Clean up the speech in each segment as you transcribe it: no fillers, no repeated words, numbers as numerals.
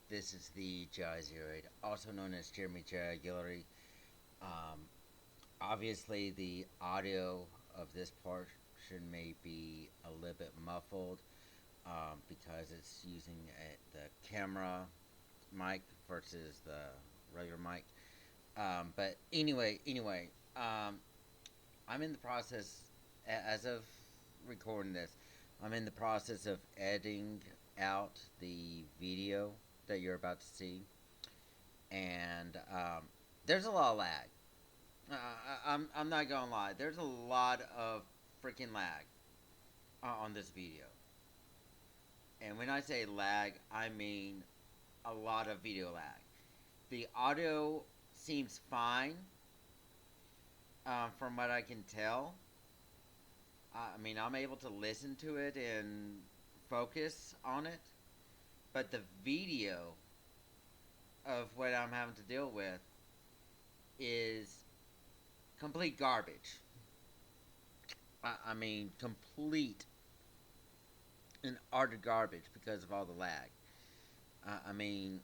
This is the J08, also known as Jeremy J. Guillory. Um, Obviously, the audio of this portion may be a little bit muffled because it's using the camera mic versus the regular mic. But anyway, I'm in the process, as of recording this, I'm in the process of editing out the video that you're about to see, and there's a lot of lag. I'm not gonna lie. There's a lot of freaking lag on this video, and when I say lag, I mean a lot of video lag. The audio seems fine, from what I can tell. I mean, I'm able to listen to it and focus on it, but the video of what I'm having to deal with is complete garbage. I mean, complete and utter garbage because of all the lag. I mean,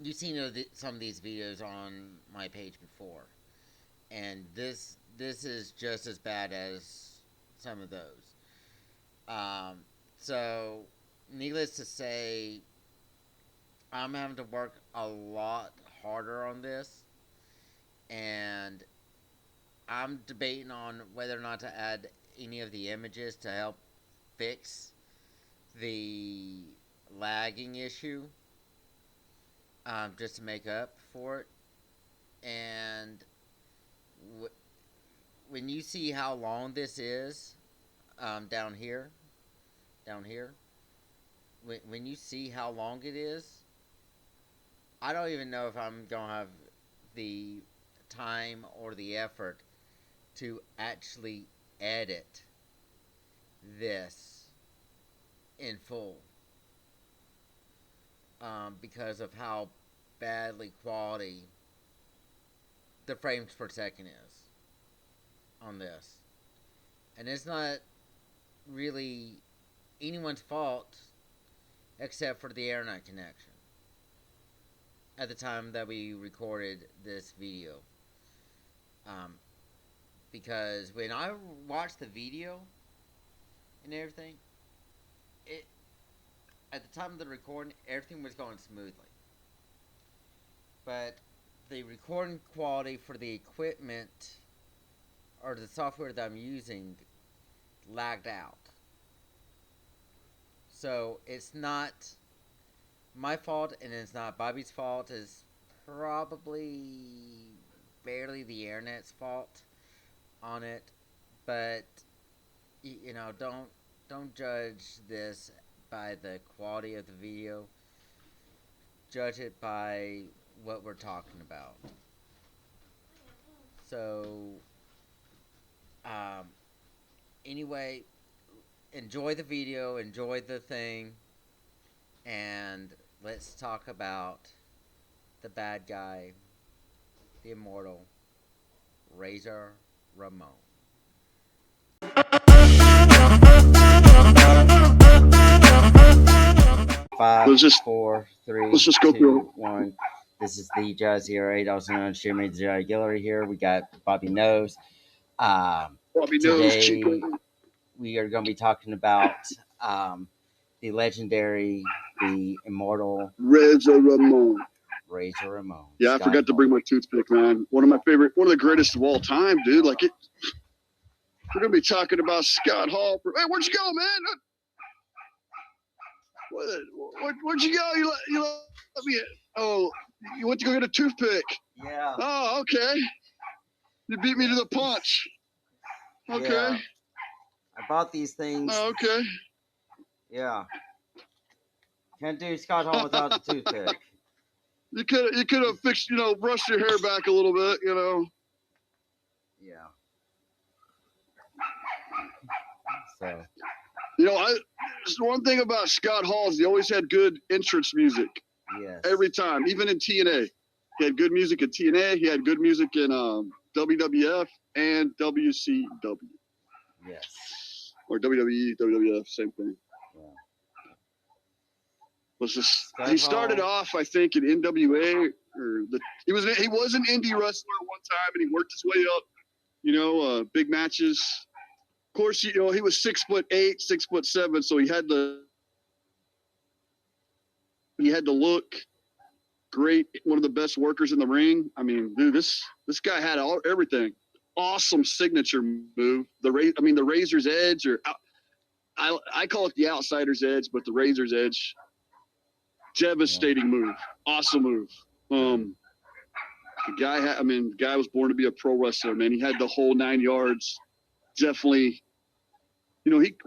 you've seen some of these videos on my page before, and this is just as bad as some of those. Um, so, needless to say, I'm having to work a lot harder on this, and I'm debating on whether or not to add any of the images to help fix the lagging issue, just to make up for it. And w- when you see how long this is, down here, down here, when you see how long it is, I don't even know if I'm gonna have the time or the effort to actually edit this in full, because of how badly quality the frames per second is on this. And it's not really anyone's fault except for the internet connection at the time that we recorded this video. Um, because when I watched the video and everything, it at the time of the recording, everything was going smoothly. But the recording quality for the equipment or the software that I'm using lagged out. So it's not my fault and it's not Bobby's fault. It's probably barely the internet's fault on it. But don't judge this by the quality of the video. Judge it by what we're talking about. So, um, anyway, enjoy the video, enjoy the thing, and let's talk about the bad guy, the immortal Razor Ramon. Five, Let's just four, three, let's just go through two, one. This is the Jazz 08, also known as Jeremy J. Guillory here. We got Bobby Nose. Bobby Nose, Today, Chico, we are going to be talking about the legendary, the immortal Reza Ramon. Razor Ramon. Yeah, I forgot to bring my toothpick, man. One of the greatest of all time, dude. We're gonna be talking about Scott Hall. Hey, where'd you go, man? Where'd you go? You let me. Oh, you went to go get a toothpick. Yeah. Oh, okay. You beat me to the punch. Okay. Yeah. I bought these things. Oh, okay. Yeah. Can't do Scott Hall without the toothpick. You could have fixed, brushed your hair back a little bit, Yeah. So. One thing about Scott Hall is he always had good entrance music. Yes. Every time, even in TNA. He had good music in TNA. He had good music in WWF and WCW. Yes. Or WWE, WWF, same thing. Yeah. Was this? Scott He started Hall. off, I think, in NWA he was an indie wrestler at one time, and he worked his way up. Big matches. Of course, he was 6'8", 6'7", so he had the look great. One of the best workers in the ring. I mean, dude, this guy had everything. Awesome signature move. The Razor's Edge, or I call it the Outsider's Edge, but the Razor's Edge. Devastating move. Awesome move. The guy was born to be a pro wrestler, man. He had the whole 9 yards. Definitely,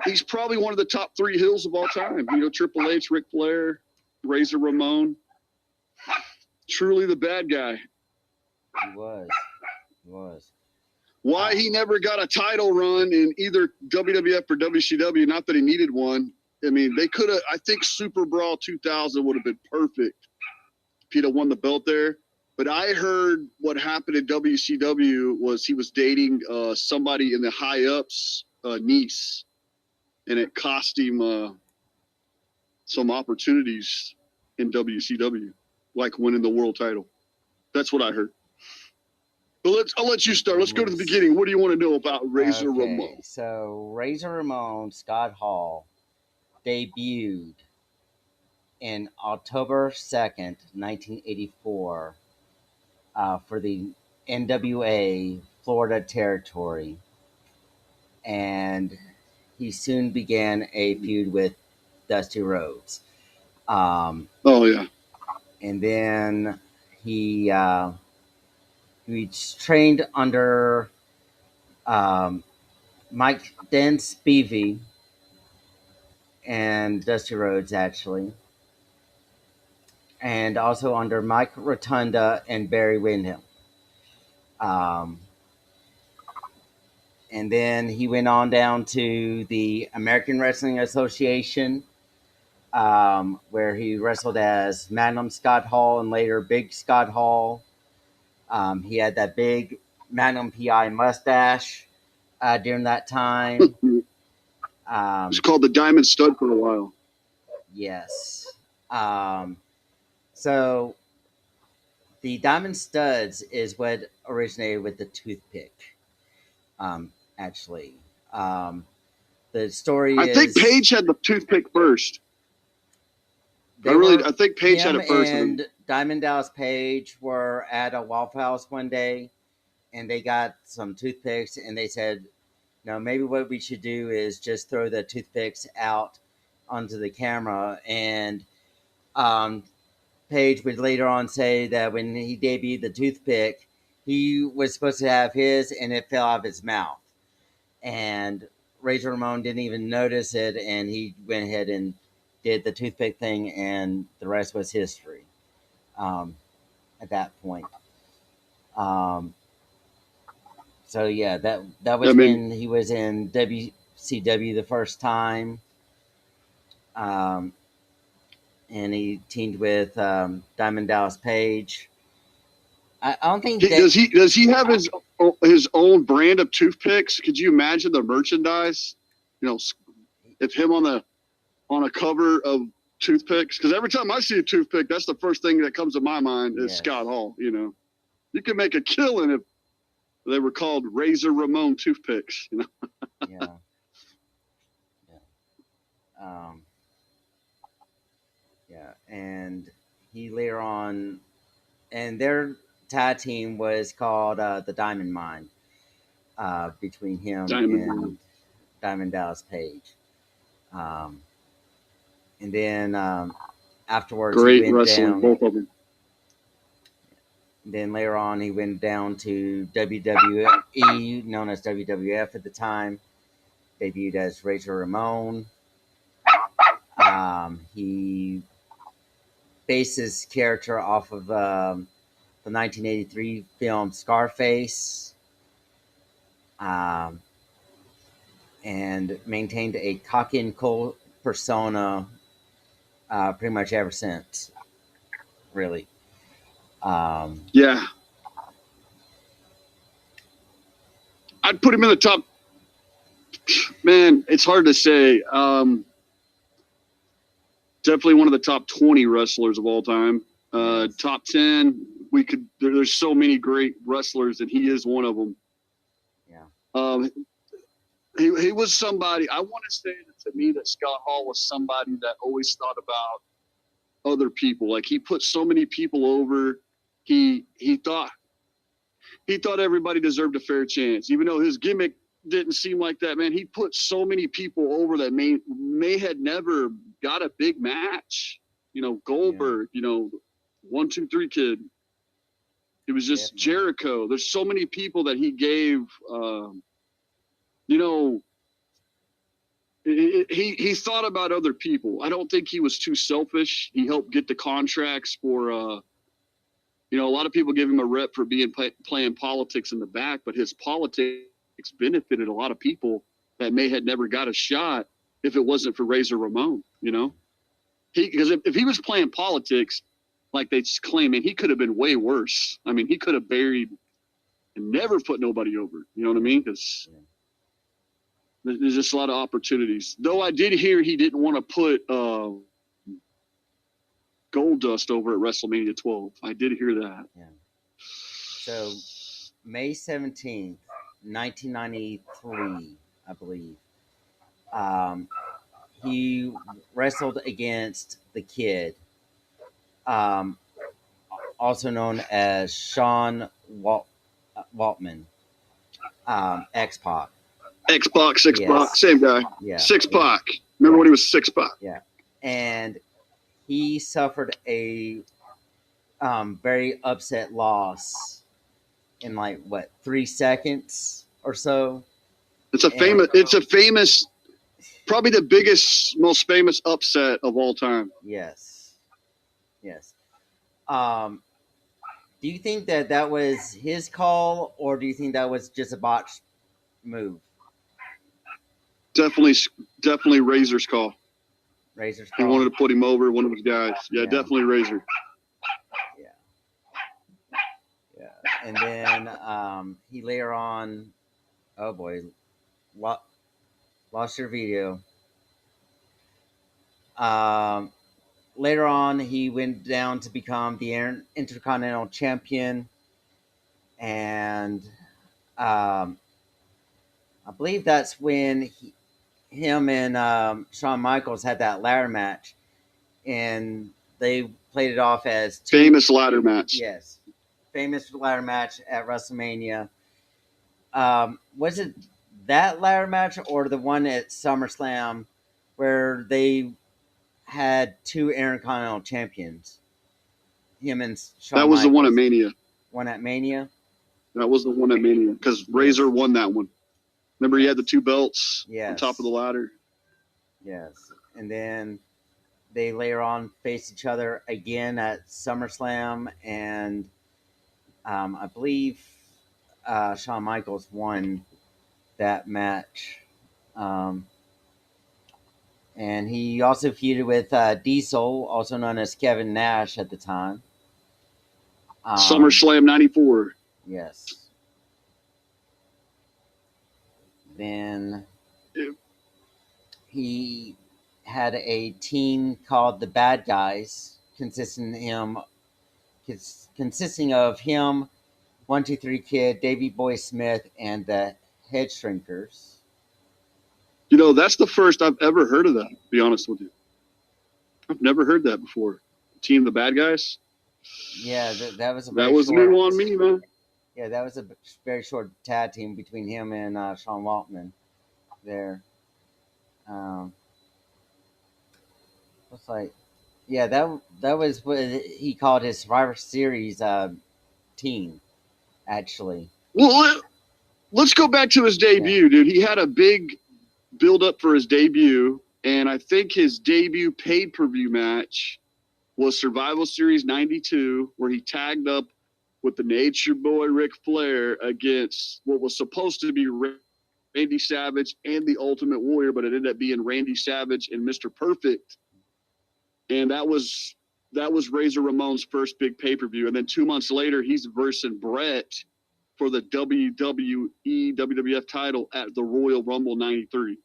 he's probably one of the top 3 heels of all time. Triple H, Ric Flair, Razor Ramon. Truly the bad guy. He was. Why he never got a title run in either WWF or WCW, not that he needed one. I mean, they could have, I think Super Brawl 2000 would have been perfect if he'd have won the belt there. But I heard what happened in WCW was he was dating somebody in the high-ups' niece, and it cost him some opportunities in WCW, like winning the world title. That's what I heard. But I'll let you start. Let's go to the beginning. What do you want to know about Razor Ramon? So Razor Ramon, Scott Hall, debuted in October 2nd, 1984, for the NWA Florida territory. And he soon began a feud with Dusty Rhodes. Oh, yeah. And then he trained under Mike Spivey and Dusty Rhodes, actually. And also under Mike Rotunda and Barry Windham. And then he went on down to the American Wrestling Association, where he wrestled as Magnum Scott Hall and later Big Scott Hall. He had that big Magnum PI mustache during that time. It was called the Diamond Stud for a while. Yes. So the Diamond Studs is what originated with the toothpick. Actually, the story I think Paige had the toothpick first. I think Paige had it first. And Diamond Dallas Page were at a Waffle House one day, and they got some toothpicks, and they said, "No, maybe what we should do is just throw the toothpicks out onto the camera." And Page would later on say that when he debuted the toothpick, he was supposed to have his, and it fell out of his mouth. And Razor Ramon didn't even notice it, and he went ahead and did the toothpick thing, and the rest was history at that point. So yeah, that was when he was in WCW the first time, and he teamed with Diamond Dallas Page. I don't think does he have his own brand of toothpicks? Could you imagine the merchandise? If him on a cover of toothpicks, because every time I see a toothpick, that's the first thing that comes to my mind is Scott Hall. You could make a killing if they were called Razor Ramon toothpicks. Yeah. Yeah, and he later on, and their tag team was called the Diamond Mine, between him and Diamond Dallas Page. And then afterwards, great he went wrestling, down. both of them. Then later on, he went down to WWE, known as WWF at the time. Debuted as Razor Ramon. He based his character off of the 1983 film Scarface, and maintained a cocky and cold persona pretty much ever since, really. Yeah. I'd put him in the top. Man, it's hard to say. definitely one of the top 20 wrestlers of all time. Yes. Top 10, there's so many great wrestlers, and he is one of them. Yeah. He was somebody, I want to say that to me that Scott Hall was somebody that always thought about other people. Like, he put so many people over. He thought everybody deserved a fair chance, even though his gimmick didn't seem like that, man. He put so many people over that may had never got a big match. You know, Goldberg, you know, 1, 2, 3 kid. It was just Definitely. Jericho. There's so many people that he gave, you know, he thought about other people. I don't think he was too selfish. He helped get the contracts for, you know, a lot of people give him a rep for playing politics in the back, but his politics benefited a lot of people that may had never got a shot if it wasn't for Razor Ramon. You know, because if he was playing politics like they claim, he could have been way worse. I mean, he could have buried and never put nobody over. You know what I mean? Because there's just a lot of opportunities. Though I did hear he didn't want to put Goldust over at WrestleMania 12. I did hear that. Yeah. So, May 17th, 1993, I believe, he wrestled against the Kid, also known as Sean Waltman, X-Pac. X-Pac, Yes. same guy. Yeah. Six-Pac. Remember when he was Six-Pac? Yeah. And he suffered a very upset loss in like what 3 seconds or so. It's a famous, probably the biggest, most famous upset of all time. Yes. Do you think that was his call, or do you think that was just a botched move? Definitely Razor's call. Razor's He call. wanted to put him over, one of his guys. Yeah. Definitely Razor. Yeah. And then he later on, oh boy, lost your video. Later on, he went down to become the Intercontinental Champion, and I believe that's when him and Shawn Michaels had that ladder match, and they played it off as famous ladder match. Yes, famous ladder match at WrestleMania. Was it that ladder match or the one at SummerSlam where they had 2 Intercontinental Champions? Him and Shawn That was Michaels. the one at Mania. One at Mania? That was the one at Mania because Razor won that one. Remember, he had the 2 belts on top of the ladder? Yes. And then they later on faced each other again at SummerSlam, and I believe Shawn Michaels won that match. And he also feuded with Diesel, also known as Kevin Nash at the time. SummerSlam 94. Yes. Then he had a team called the Bad Guys, consisting of him, 1, 2, 3 Kid, Davey Boy Smith, and the Head Shrinkers. You know, that's the first I've ever heard of that, to be honest with you. I've never heard that before. Team the Bad Guys? Yeah, that was new on me, man. Yeah, that was a very short tag team between him and Sean Waltman there. Looks like, yeah, that was what he called his Survivor Series team, actually. Well, let's go back to his debut, dude. He had a big build up for his debut, and I think his debut pay-per-view match was Survival Series 92, where he tagged up with the Nature Boy Ric Flair against what was supposed to be Randy Savage and the Ultimate Warrior, but it ended up being Randy Savage and Mr. Perfect. And that was Razor Ramon's first big pay-per-view. And then 2 months later, he's versing Brett for the WWE WWF title at the Royal Rumble 93.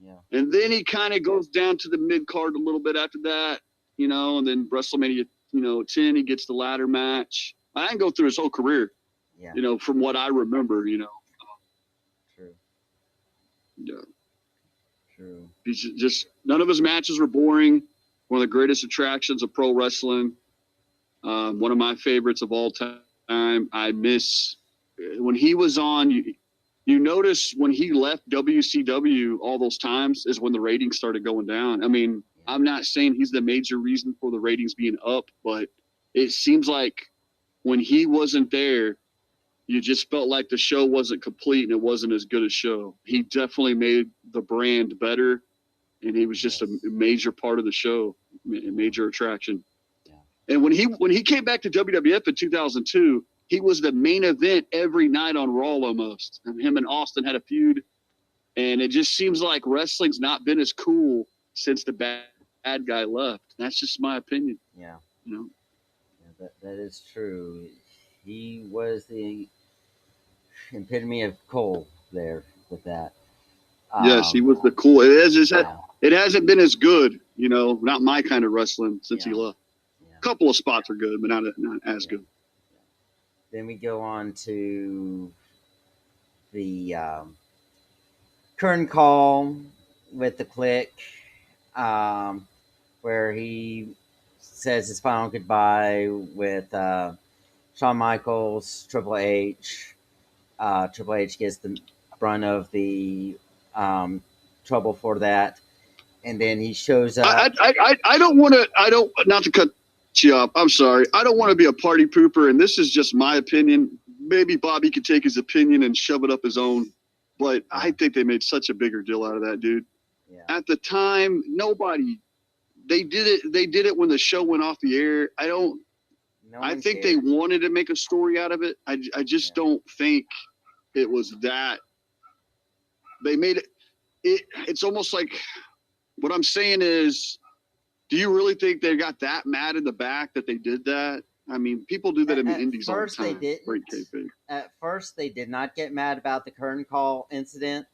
Yeah. And then he kind of goes down to the mid card a little bit after that, and then WrestleMania, 10, he gets the ladder match. I didn't go through his whole career, Yeah. From what I remember, True. Yeah. True. He's just none of his matches were boring. One of the greatest attractions of pro wrestling. One of my favorites of all time. I miss when he was on. You notice when he left WCW all those times is when the ratings started going down. I mean, I'm not saying he's the major reason for the ratings being up, but it seems like when he wasn't there, you just felt like the show wasn't complete and it wasn't as good a show. He definitely made the brand better, and he was just a major part of the show, a major attraction. And when he came back to WWF in 2002, he was the main event every night on Raw almost. And him and Austin had a feud, and it just seems like wrestling's not been as cool since the bad guy left. That's just my opinion. Yeah. Yeah, that is true. He was the epitome of cool there with that. Yes, he was the cool. It hasn't been as good, not my kind of wrestling since he left. A couple of spots are good, but not as good. Then we go on to the curtain call with the Click, where he says his final goodbye with Shawn Michaels, Triple H. Triple H gets the brunt of the trouble for that, and then he shows up. I don't want to. Not to cut you off. I'm sorry. I don't want to be a party pooper, and this is just my opinion. Maybe Bobby could take his opinion and shove it up his own, but I think they made such a bigger deal out of that, dude. Yeah. At the time, nobody. They did it. They did it when the show went off the air. I think they wanted to make a story out of it. I just don't think it was that. They made it. It's almost like what I'm saying is, do you really think they got that mad in the back that they did that? I mean, people do that in the indies all the time. They didn't. At first, they did not get mad about the curtain call incident,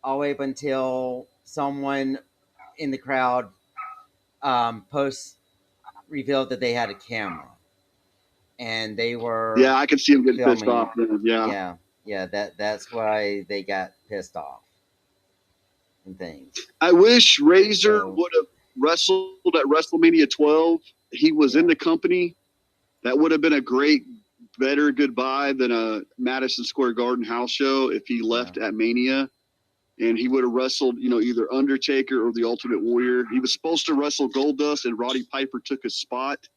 all the way up until someone in the crowd post revealed that they had a camera, and they were. Yeah, I could see them getting pissed off. Yeah. That's why they got pissed off and things. I wish Razor would have wrestled at WrestleMania 12. He was in the company. That would have been a better goodbye than a Madison Square Garden house show if he left at Mania. And he would have wrestled, either Undertaker or the Ultimate Warrior. He was supposed to wrestle Goldust, and Roddy Piper took his spot.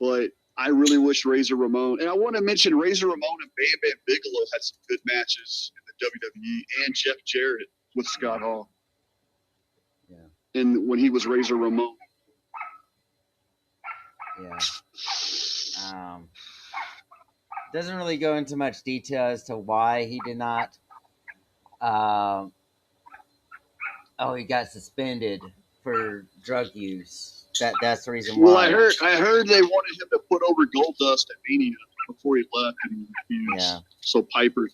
But I really wish Razor Ramon, and I want to mention Razor Ramon and Bam Bam Bigelow had some good matches in the WWE, and Jeff Jarrett with Scott Hall. Yeah. And when he was Razor Ramon. Yeah. Doesn't really go into much detail as to why he did not. He got suspended for drug use. That's the reason why. Well, I heard they wanted him to put over Goldust at Mania before he left, and he refused. Yeah. So Piper,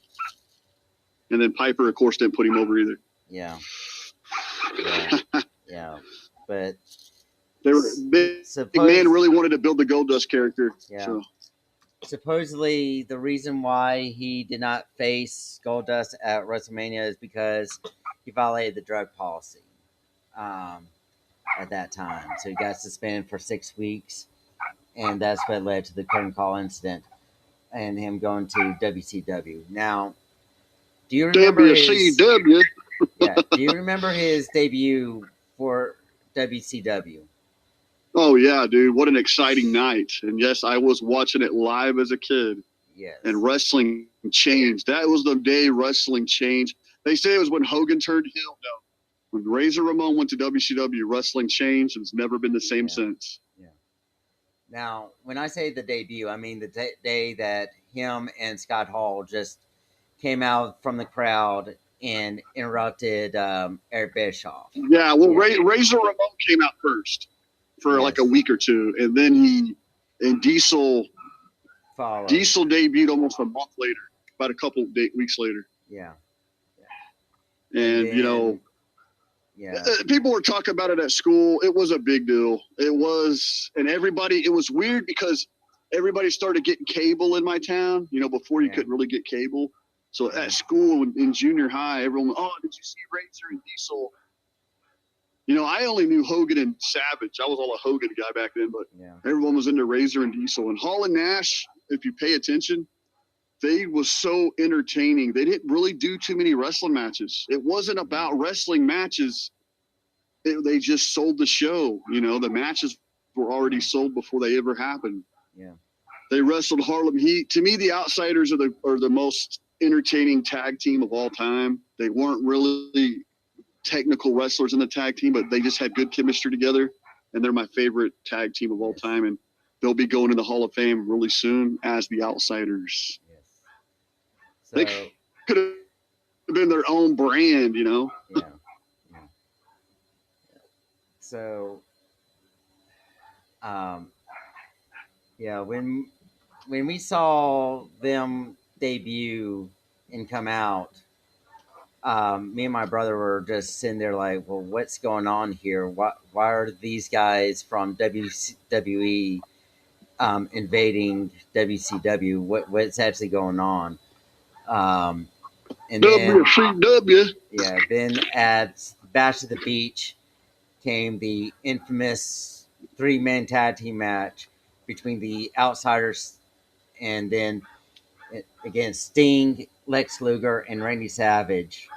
and then Piper, of course, didn't put him over either. Yeah. Yeah. But they were big man really wanted to build the Goldust character. Yeah. So. Supposedly, the reason why he did not face Goldust at WrestleMania is because he violated the drug policy at that time. So he got suspended for 6 weeks, and that's what led to the curtain call incident and him going to WCW. Now, do you remember WCW? Do you remember his debut for WCW? Oh, yeah, dude. What an exciting night. And yes, I was watching it live as a kid. Yes. And wrestling changed. That was the day wrestling changed. They say it was when Hogan turned heel. No. When Razor Ramon went to WCW, wrestling changed, and it's never been the same since. Yeah. Now, when I say the debut, I mean the day that him and Scott Hall just came out from the crowd and interrupted Eric Bischoff. Yeah, well, Razor Ramon came out first for like a week or two, and then Diesel debuted almost a month later, about a couple weeks later. Yeah. And Yeah. People were talking about it at school. It was a big deal. It was, and everybody. It was weird because everybody started getting cable in my town. Before you Yeah. couldn't really get cable. So Yeah. at school in junior high, everyone, oh, did you see Razor and Diesel? I only knew Hogan and Savage. I was all a Hogan guy back then, but Yeah. everyone was into Razor and Diesel. And Hall and Nash, if you pay attention, they was so entertaining. They didn't really do too many wrestling matches. It wasn't about wrestling matches. They just sold the show. The matches were already sold before they ever happened. Yeah. They wrestled Harlem Heat. To me, the Outsiders are the most entertaining tag team of all time. They weren't really technical wrestlers in the tag team, but they just had good chemistry together, and they're my favorite tag team of all time. And they'll be going to the Hall of Fame really soon as the Outsiders. Yes. They could have been their own brand. Yeah. Yeah. So, yeah, when we saw them debut and come out, me and my brother were just sitting there like, well, what's going on here? Why are these guys from WWE invading WCW? What's actually going on? And then, WCW. yeah, then at Bash at the Beach came the infamous 3-man tag team match between the Outsiders and then again Sting, Lex Luger, and Randy Savage.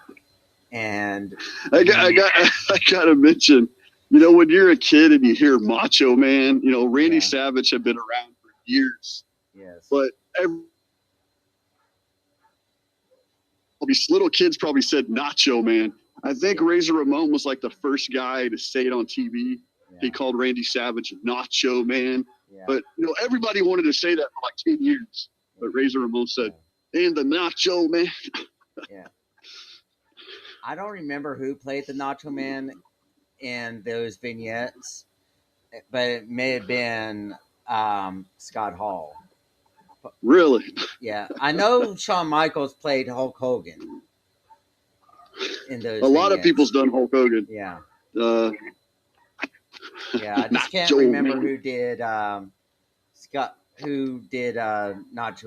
And I gotta mention, when you're a kid and you hear Macho Man, Randy Savage had been around for years. Yes. But these little kids probably said Nacho Man. I think Razor Ramon was like the first guy to say it on TV. Yeah. He called Randy Savage Nacho Man. Yeah. But everybody wanted to say that for like 10 years. Yeah. But Razor Ramon said, and the Nacho Man. Yeah. I don't remember who played the Nacho Man in those vignettes, but it may have been Scott Hall. Really? Yeah. I know Shawn Michaels played Hulk Hogan in those. A lot of people's done Hulk Hogan. Yeah. Yeah, I just can't remember who did Nacho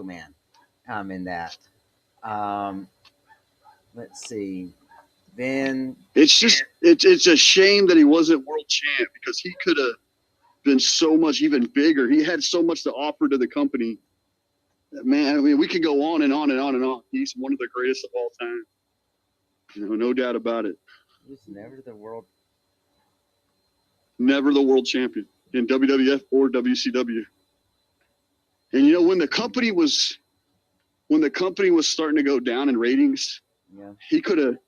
Man in that. Let's see. Then it's a shame that he wasn't world champ because he could have been so much even bigger. He had so much to offer to the company. Man, I mean, we could go on and on and on and on. He's one of the greatest of all time. No doubt about it. He was never the world champion in WWF or WCW. And when the company was starting to go down in ratings, he could have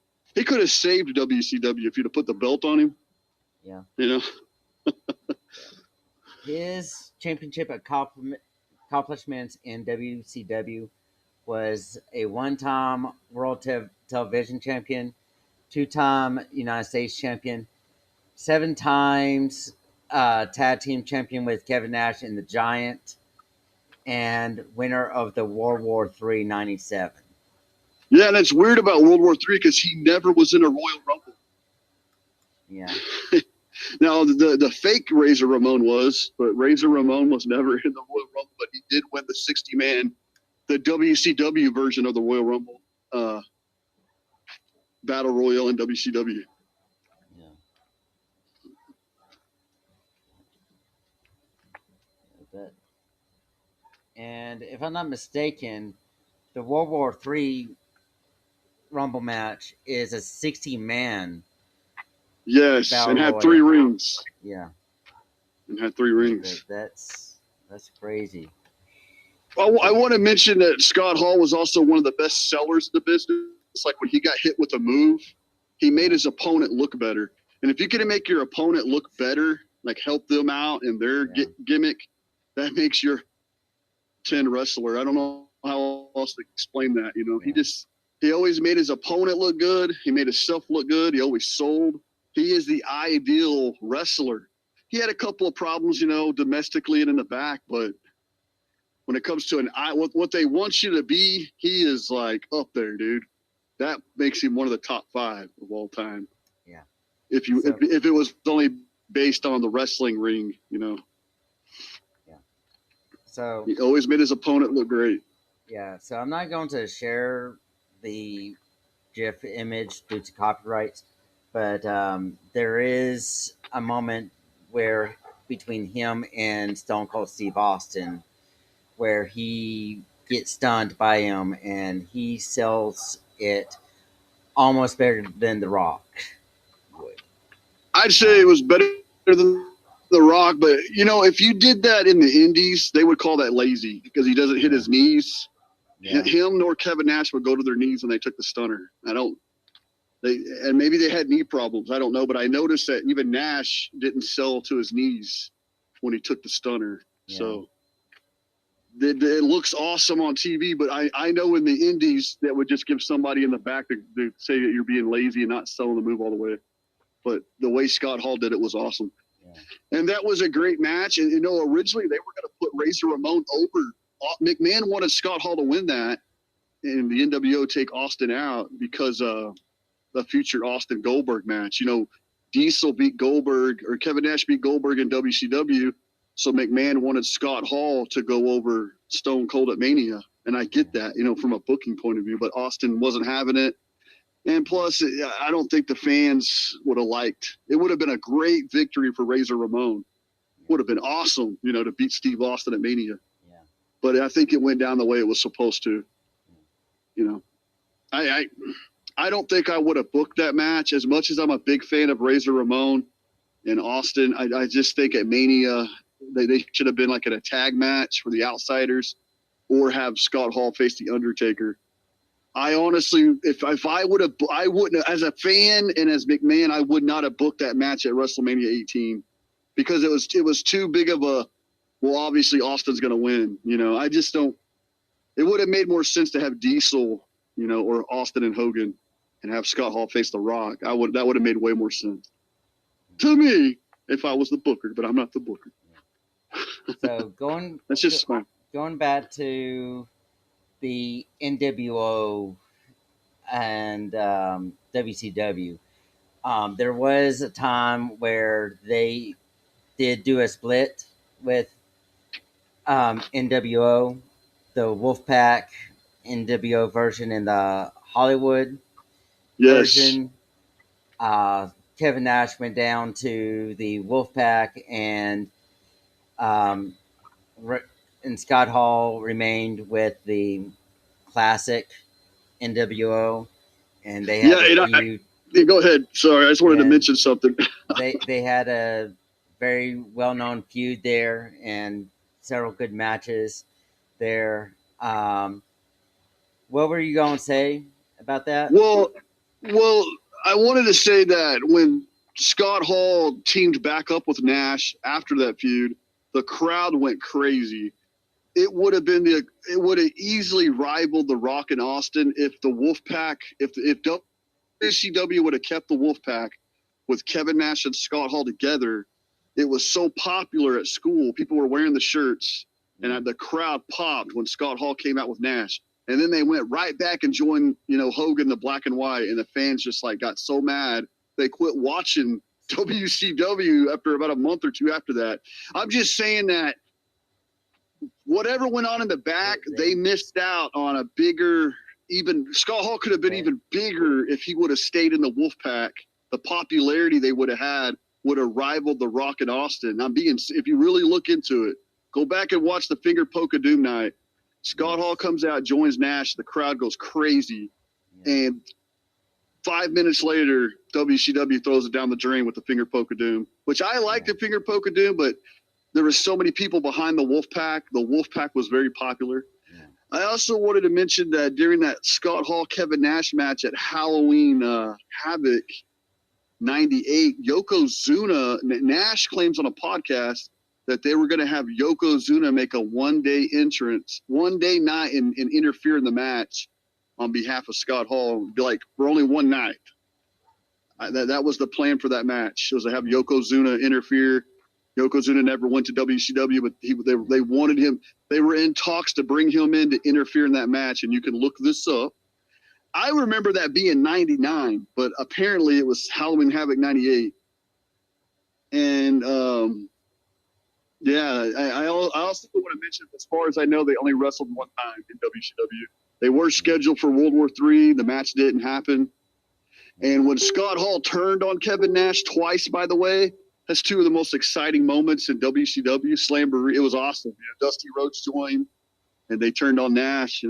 saved WCW if he'd have put the belt on him. Yeah. His championship accomplishments in WCW was a one-time World Television Champion, 2-time United States Champion, 7 times Tag Team Champion with Kevin Nash and the Giant, and winner of the World War III '97. Yeah, and it's weird about World War III because he never was in a Royal Rumble. Yeah. Now, the fake Razor Ramon was, but Razor Ramon was never in the Royal Rumble, but he did win the 60-man, the WCW version of the Royal Rumble Battle Royal in WCW. Yeah. And if I'm not mistaken, the World War III Rumble match is a 60-man. Yes, and had 3 rings. Yeah. And had 3 rings. That's crazy. I want to mention that Scott Hall was also one of the best sellers in the business. It's like when he got hit with a move, he made his opponent look better. And if you can make your opponent look better, like help them out in their gimmick, that makes your 10 wrestler. I don't know how else to explain that. He always made his opponent look good. He made himself look good. He always sold. He is the ideal wrestler. He had a couple of problems, domestically and in the back, but when it comes to what they want you to be, he is like up there, dude. That makes him one of the top 5 of all time. Yeah. If it was only based on the wrestling ring, Yeah. So he always made his opponent look great. yeah. So I'm not going to share the GIF image due to copyrights, but there is a moment where between him and Stone Cold Steve Austin where he gets stunned by him and he sells it almost better than The Rock would. I'd say it was better than The Rock, but if you did that in the Indies, they would call that lazy because he doesn't hit his knees. Yeah. Him nor Kevin Nash would go to their knees when they took the stunner. And maybe they had knee problems. I don't know, but I noticed that even Nash didn't sell to his knees when he took the stunner. Yeah. So it looks awesome on TV, but I know in the Indies that would just give somebody in the back to say that you're being lazy and not selling the move all the way. But the way Scott Hall did it was awesome. Yeah. And that was a great match. And, originally they were going to put Razor Ramon over. McMahon wanted Scott Hall to win that and the NWO take Austin out because the future Austin Goldberg match. Diesel beat Goldberg, or Kevin Nash beat Goldberg in WCW. So McMahon wanted Scott Hall to go over Stone Cold at Mania. And I get that, from a booking point of view, but Austin wasn't having it. And plus, I don't think the fans would have liked. It would have been a great victory for Razor Ramon. Would have been awesome, to beat Steve Austin at Mania. Yeah. But I think it went down the way it was supposed to. I don't think I would have booked that match as much as I'm a big fan of Razor Ramon and Austin. I just think at Mania they should have been like in a tag match for the outsiders, or have Scott Hall face the Undertaker. I honestly, if I would have, I wouldn't, as a fan and as McMahon, I would not have booked that match at WrestleMania 18 because it was too big of a, well, obviously Austin's going to win. I just don't, it would have made more sense to have Diesel, or Austin and Hogan and have Scott Hall face The Rock. That would have made way more sense to me if I was the booker, but I'm not the booker. So that's just smart. Going back to the NWO and WCW, there was a time where they did do a split with NWO, the Wolfpack NWO version and the Hollywood version. Kevin Nash went down to the Wolfpack, and Scott Hall remained with the classic NWO, and they had a feud. Go ahead. Sorry, I just wanted to mention something. they had a very well-known feud there and several good matches there. What were you going to say about that? Well, I wanted to say that when Scott Hall teamed back up with Nash after that feud, the crowd went crazy. It would have easily rivaled The Rock and Austin if the Wolfpack, if WCW would have kept the Wolfpack with Kevin Nash and Scott Hall together. It was so popular at school. People were wearing the shirts, and the crowd popped when Scott Hall came out with Nash. And then they went right back and joined, Hogan, the black and white, and the fans just got so mad they quit watching WCW after about a month or two after that. I'm just saying that whatever went on in the back, they missed out on a bigger, even Scott Hall could have been even bigger if he would have stayed in the Wolfpack. The popularity they would have had would have rivaled The Rock and Austin. If you really look into it, go back and watch the Finger Poke of Doom night. Scott Hall comes out, joins Nash. The crowd goes crazy. And 5 minutes later, WCW throws it down the drain with the Finger Poke of Doom, which I like the Finger Poke of Doom, but there were so many people behind the Wolfpack. The Wolfpack was very popular. Yeah. I also wanted to mention that during that Scott Hall-Kevin Nash match at Halloween Havoc 98, Yokozuna, Nash claims on a podcast that they were going to have Yokozuna make a one-day night and interfere in the match on behalf of Scott Hall. Be like, for only one night. That was the plan for that match, was to have Yokozuna interfere. Yokozuna never went to WCW, but they wanted him. They were in talks to bring him in to interfere in that match, and you can look this up. I remember that being 99, but apparently it was Halloween Havoc 98. And yeah, I also want to mention, as far as I know, they only wrestled one time in WCW. They were scheduled for World War III. The match didn't happen. And when Scott Hall turned on Kevin Nash twice, by the way, that's two of the most exciting moments in WCW. Slamboree, it was awesome. Dusty Rhodes joined, and they turned on Nash.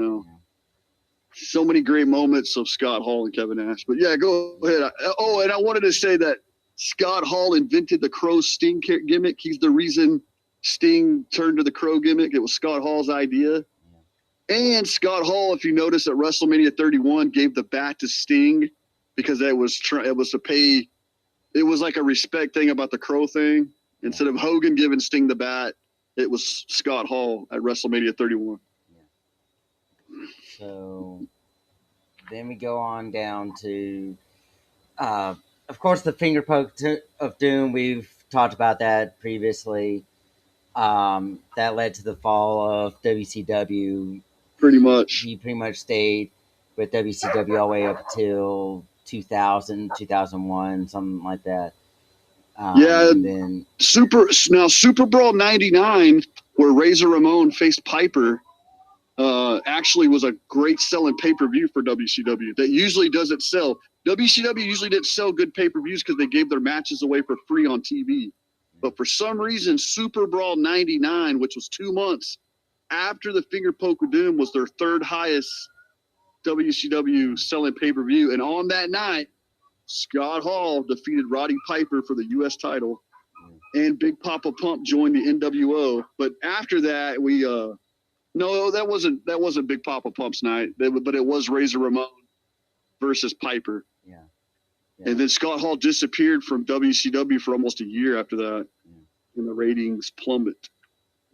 So many great moments of Scott Hall and Kevin Nash. But yeah, go ahead. Oh, and I wanted to say that Scott Hall invented the Crow Sting gimmick. He's the reason Sting turned to the Crow gimmick. It was Scott Hall's idea. And Scott Hall, if you notice at WrestleMania 31, gave the bat to Sting because it was to pay. It was like a respect thing about the Crow thing. Instead of Hogan giving Sting the bat, it was Scott Hall at WrestleMania 31. So then we go on down to, of course, the finger poke of doom. We've talked about that previously. That led to the fall of WCW. Pretty much. He pretty much stayed with WCW all the way up till 2000, 2001, something like that. Yeah, and then Super Brawl 99, where Razor Ramon faced Piper, actually was a great selling pay-per-view for WCW. That usually doesn't sell. WCW usually didn't sell good pay-per-views because they gave their matches away for free on TV. But for some reason, Super Brawl 99, which was 2 months after the Finger Poke of Doom, was their third highest WCW selling pay-per-view. And on that night, Scott Hall defeated Roddy Piper for the U.S. title, and Big Papa Pump joined the NWO. But after that, no, that wasn't Big Papa Pump's night, but it was Razor Ramon versus Piper. Yeah. And then Scott Hall disappeared from WCW for almost a year after that, and the ratings plummet.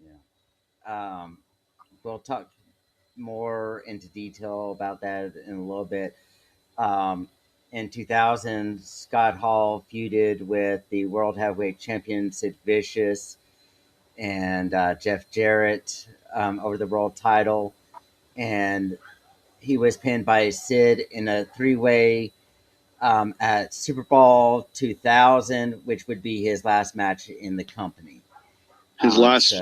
Yeah. We'll talk more into detail about that in a little bit. In 2000, Scott Hall feuded with the World Heavyweight Champion Sid Vicious and Jeff Jarrett over the world title, and he was pinned by Sid in a three-way at Super Bowl 2000, which would be his last match in the company. His last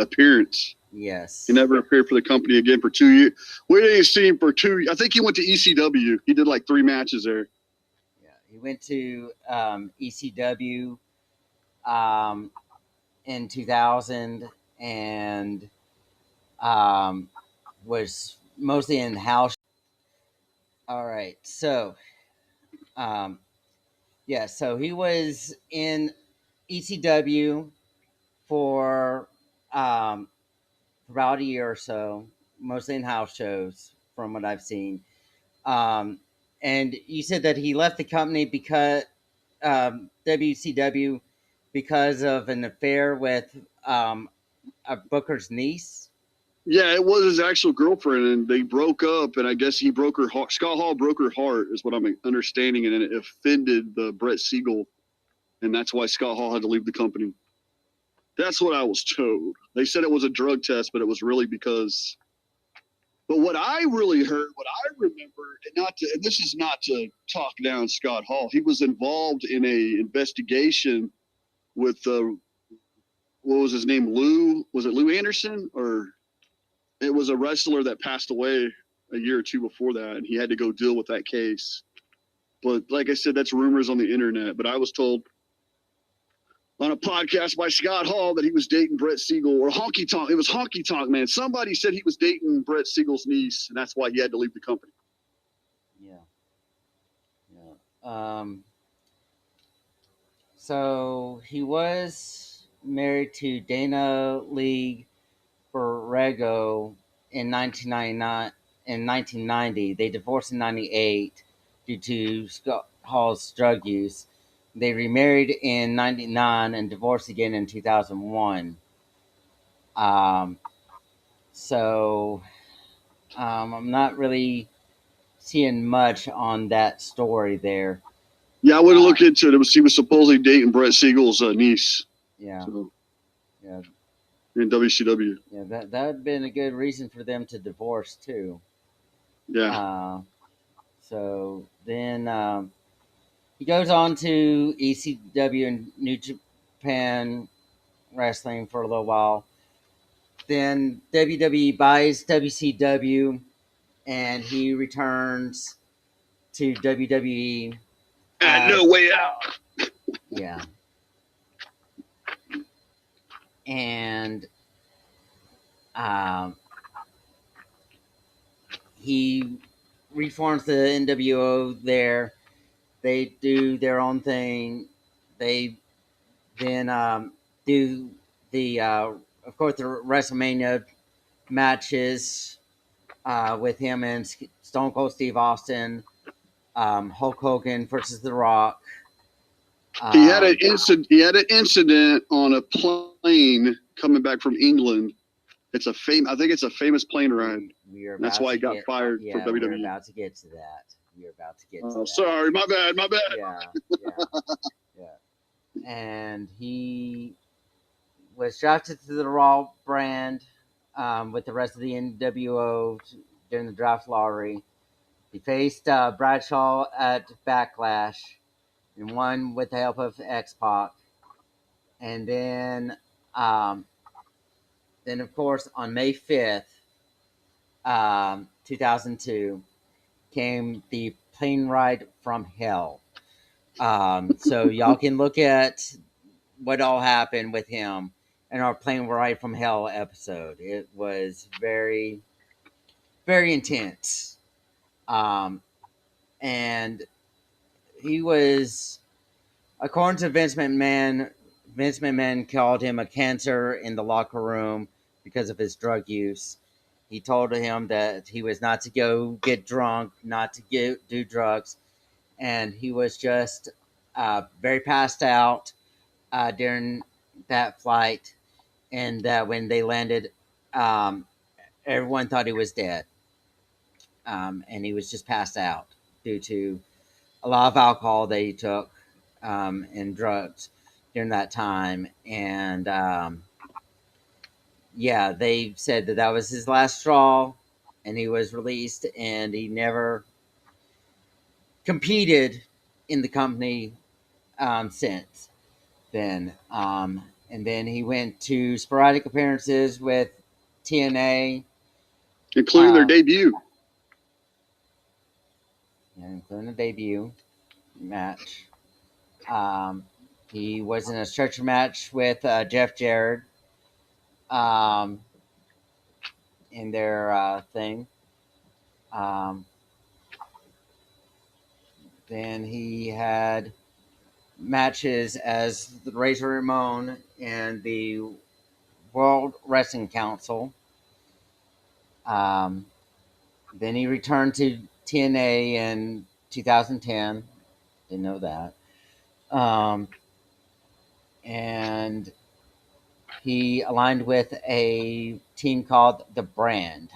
appearance. Yes. He never appeared for the company again for 2 years. We didn't see him for 2 years. I think he went to ECW. He did like 3 matches there. Yeah, he went to ECW in 2000 and was mostly in house. All right, so so he was in ECW for about a year or so, mostly in house shows, from what I've seen. And you said that he left the company because WCW because of an affair with a Booker's niece. Yeah, it was his actual girlfriend, and they broke up. And I guess he broke her heart. Scott Hall broke her heart, is what I'm understanding, and it offended the Brett Siegel, and that's why Scott Hall had to leave the company. That's what I was told. They said it was a drug test, but it was really because. But what I really heard, what I remember, and this is not to talk down Scott Hall. He was involved in a investigation with what was his name? Lou? Was it Lou Anderson? Or it was a wrestler that passed away a year or two before that, and he had to go deal with that case. But like I said, that's rumors on the internet. But I was told on a podcast by Scott Hall that he was dating Brett Siegel, or Honky Tonk. It was Honky Tonk Man. Somebody said he was dating Brett Siegel's niece, and that's why he had to leave the company. Yeah. So he was married to Dana Lee Borrego in 1999. In 1990, they divorced in 98 due to Scott Hall's drug use. They remarried in 99 and divorced again in 2001. So I'm not really seeing much on that story there. Yeah, I would have looked into it. He was supposedly dating Brett Siegel's niece. Yeah. So, yeah. In WCW. Yeah, that would have been a good reason for them to divorce too. Yeah. So then he goes on to ECW and New Japan Wrestling for a little while. Then WWE buys WCW, and he returns to WWE. No way out. Yeah, and um, he reforms the NWO there. They do their own thing. They then do the, of course, the WrestleMania matches with him and Stone Cold Steve Austin, Hulk Hogan versus The Rock. He had an incident. He had an incident on a plane coming back from England. It's a I think it's a famous plane ride. That's why he got fired for WWE. We're about to get to that. We're about to get to that. Sorry, my bad. Yeah. And he was drafted to the Raw brand with the rest of the NWO during the draft lottery. He faced Bradshaw at Backlash and won with the help of X-Pac. And then of course, on May 5th, 2002, came the plane ride from hell. So y'all can look at what all happened with him in our plane ride from hell episode. It was very, very intense. And he was, according to Vince McMahon called him a cancer in the locker room because of his drug use. He told him that he was not to go get drunk, not to do drugs, and he was just very passed out during that flight, and that when they landed, everyone thought he was dead, and he was just passed out due to a lot of alcohol that he took and drugs during that time, and yeah, they said that was his last straw, and he was released, and he never competed in the company since then. And then he went to sporadic appearances with TNA, including their debut. Yeah, including the debut match. He was in a stretcher match with Jeff Jarrett in their thing. Then he had matches as the Razor Ramon and the World Wrestling Council. Then he returned to TNA in 2010. Didn't know that. And he aligned with a team called The Brand,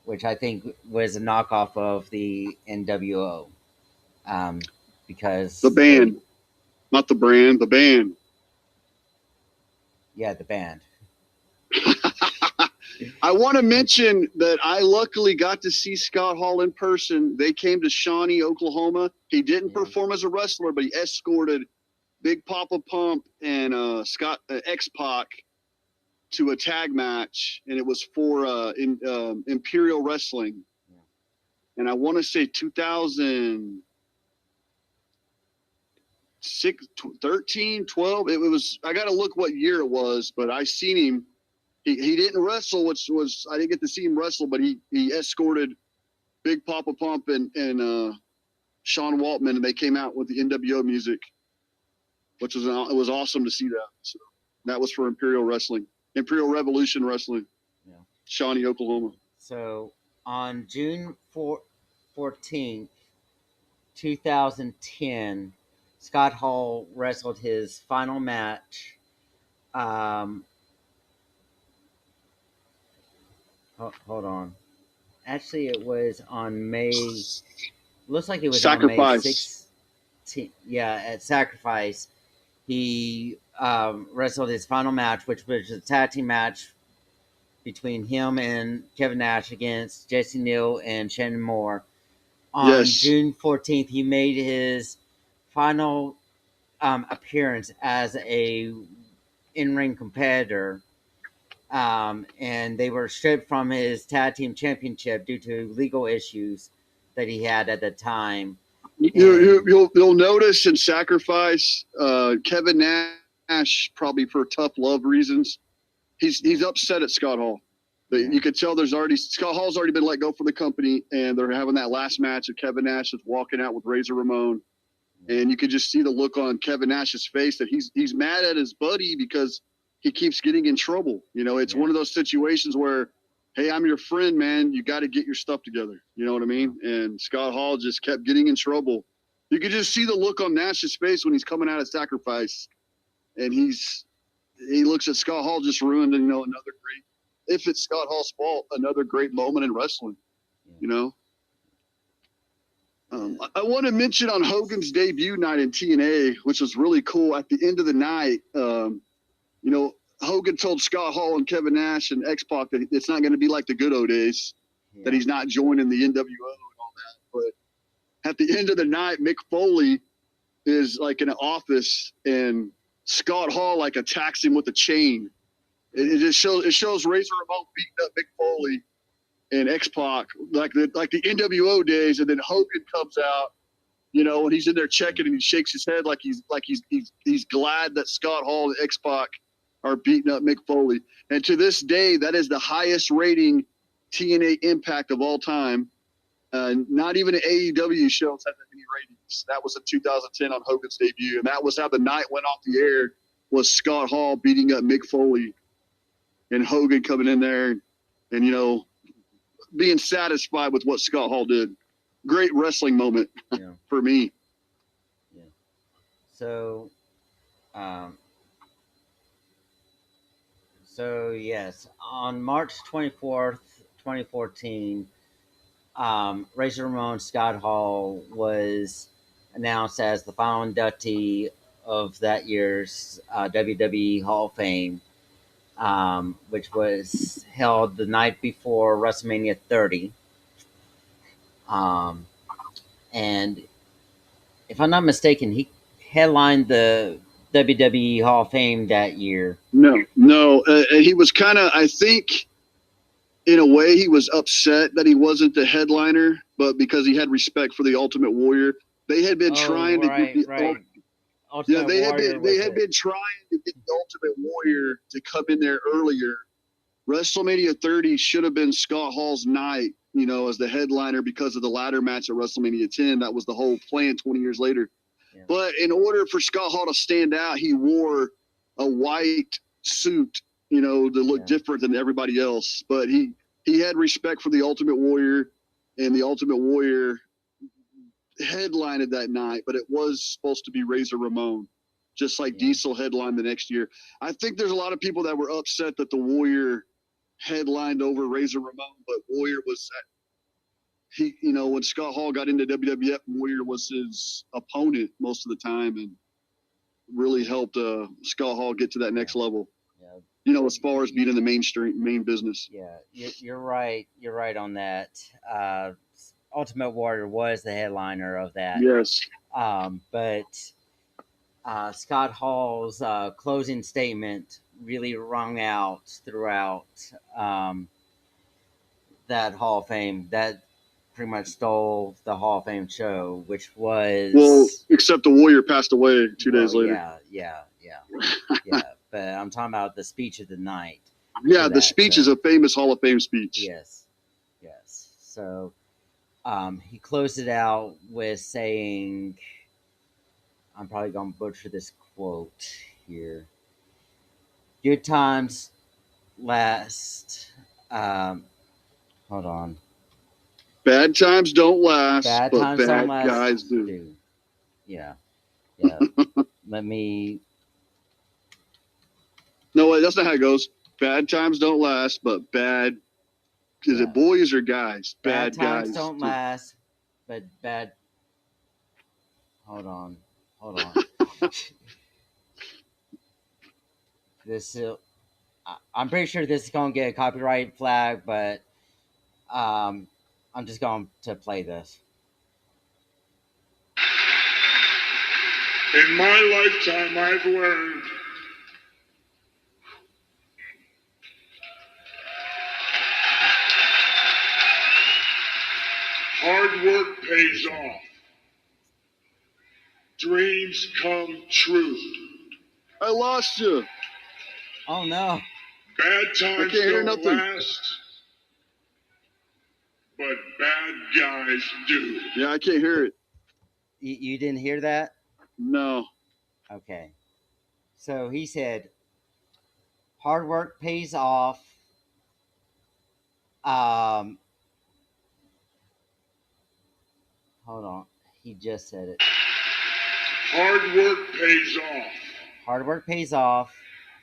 which I think was a knockoff of the NWO. Because the band, not the brand, the band. Yeah, the band. I want to mention that I luckily got to see Scott Hall in person. They came to Shawnee, Oklahoma. He didn't perform as a wrestler, but he escorted Big Papa Pump and X-Pac to a tag match, and it was for Imperial Wrestling. Yeah. And I want to say 2006, 13, 12. It was, I got to look what year it was, but I seen him. He didn't wrestle, which was, I didn't get to see him wrestle, but he escorted Big Papa Pump and Sean Waltman, and they came out with the NWO music, which was it was awesome to see that. So that was for Imperial Revolution Wrestling, yeah. Shawnee, Oklahoma. So on June 14th, 2010, Scott Hall wrestled his final match. Hold on. Actually, it was on May. Looks like it was Sacrifice. On May 16th. Yeah, at Sacrifice, he wrestled his final match, which was a tag team match between him and Kevin Nash against Jesse Neal and Shannon Moore. On Yes. June 14th, he made his final appearance as a in-ring competitor, and they were stripped from his tag team championship due to legal issues that he had at the time. And You'll notice in Sacrifice, Kevin Nash, probably for tough love reasons, he's upset at Scott Hall. Yeah. You could tell Scott Hall's already been let go from the company, and they're having that last match of Kevin Nash is walking out with Razor Ramon, and you could just see the look on Kevin Nash's face that he's mad at his buddy because he keeps getting in trouble. It's one of those situations where, hey, I'm your friend, man. You got to get your stuff together. You know what I mean? And Scott Hall just kept getting in trouble. You could just see the look on Nash's face when he's coming out of Sacrifice, and he looks at Scott Hall just ruined, another great, if it's Scott Hall's fault, another great moment in wrestling. I want to mention on Hogan's debut night in TNA, which was really cool. At the end of the night, Hogan told Scott Hall and Kevin Nash and X-Pac that it's not going to be like the good old days, that he's not joining the NWO and all that. But at the end of the night, Mick Foley is like in an office, and Scott Hall like attacks him with a chain. It shows Razor Ramon beating up Mick Foley and X-Pac like the NWO days, and then Hogan comes out, and he's in there checking, and he shakes his head like he's glad that Scott Hall and X-Pac are beating up Mick Foley. And to this day, that is the highest rating TNA Impact of all time. Not even an AEW show has had that many ratings. That was in 2010 on Hogan's debut, and that was how the night went off the air, was Scott Hall beating up Mick Foley and Hogan coming in there and, being satisfied with what Scott Hall did. Great wrestling moment for me. Yeah. So, yes, on March 24th, 2014, Razor Ramon Scott Hall was announced as the final inductee of that year's WWE Hall of Fame, which was held the night before WrestleMania 30. And if I'm not mistaken, he headlined the WWE Hall of Fame that year. No. He was kind of, I think, in a way, he was upset that he wasn't the headliner, but because he had respect for the Ultimate Warrior, they had been trying to get the they had been trying to get the Ultimate Warrior to come in there earlier. WrestleMania 30 should have been Scott Hall's night, as the headliner because of the ladder match at WrestleMania 10. That was the whole plan 20 years later. Yeah. But in order for Scott Hall to stand out, he wore a white suit, to look different than everybody else. But he had respect for the Ultimate Warrior, and the Ultimate Warrior headlined that night, but it was supposed to be Razor Ramon, just like Diesel headlined the next year. I think there's a lot of people that were upset that the Warrior headlined over Razor Ramon, but Warrior was when Scott Hall got into WWF, Warrior was his opponent most of the time, and really helped Scott Hall get to that next level. As far as being in the main business. Yeah, you're right. You're right on that. Ultimate Warrior was the headliner of that. Yes. But Scott Hall's closing statement really rung out throughout that Hall of Fame. That pretty much stole the Hall of Fame show, which was... Well, except the Warrior passed away 2 days later. Yeah. But I'm talking about the speech of the night. Yeah, the speech is a famous Hall of Fame speech. Yes. So he closed it out with saying, I'm probably going to butcher this quote here. Good times last. Hold on. Bad times don't last, bad guys do. Yeah. Let me... No, that's not how it goes. Bad times don't last, but bad... Is it boys or guys? Bad times guys don't last, but bad... Hold on. I'm pretty sure this is gonna get a copyright flag, but I'm just going to play this. In my lifetime, I've learned hard work pays off. Dreams come true. I lost you. Oh no! Bad times don't nothing. last, but bad guys do. Yeah, I can't hear it. You didn't hear that? No. Okay. So he said, "Hard work pays off." Um, hold on. He just said it. Hard work pays off. Hard work pays off.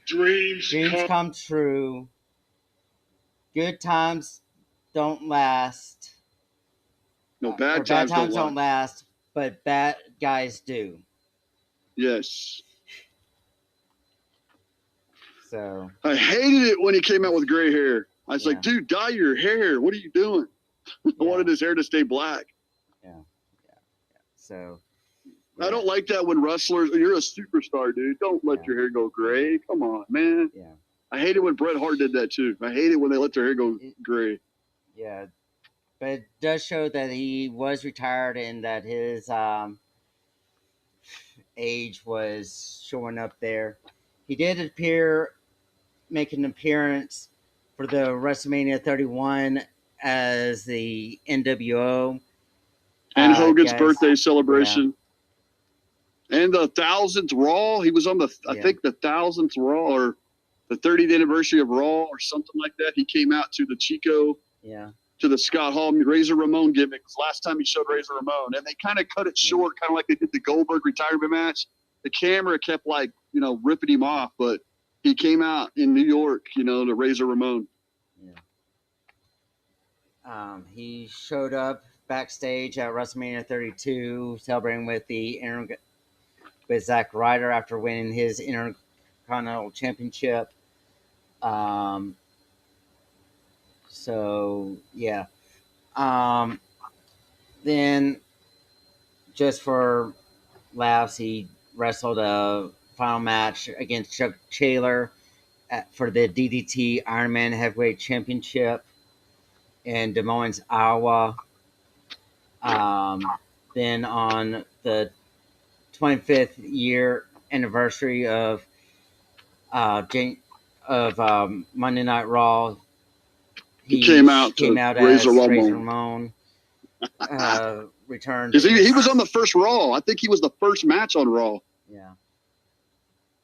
Dreams come true. Good times don't last. No, bad bad times times don't last, but bad guys do. Yes. So I hated it when he came out with gray hair. I was Yeah. like, dude, dye your hair. What are you doing? I wanted his hair to stay black. Yeah. So I don't like that when wrestlers, you're a superstar, dude. Don't let your hair go gray. Come on, man. Yeah. I hate it when Bret Hart did that too. I hate it when they let their hair go gray. Yeah. But it does show that he was retired and that his age was showing up there. He did make an appearance for the WrestleMania 31 as the NWO. And Hogan's birthday celebration. Yeah. And the 1000th Raw. He was on I think the 1000th Raw or the 30th anniversary of Raw or something like that. He came out to the Chico. Yeah. To the Scott Hall Razor Ramon gimmick. Last time he showed Razor Ramon. And they kind of cut it short, kind of like they did the Goldberg retirement match. The camera kept ripping him off, but he came out in New York, to Razor Ramon. Yeah. He showed up backstage at WrestleMania 32, celebrating with with Zack Ryder after winning his Intercontinental Championship. So yeah. Then, just for laughs, he wrestled a final match against Chuck Taylor for the DDT Ironman Heavyweight Championship in Des Moines, Iowa. Then on the 25th year anniversary of Monday Night Raw, he came out as Razor Ramon. Returned. He was on the first Raw. I think he was the first match on Raw. Yeah.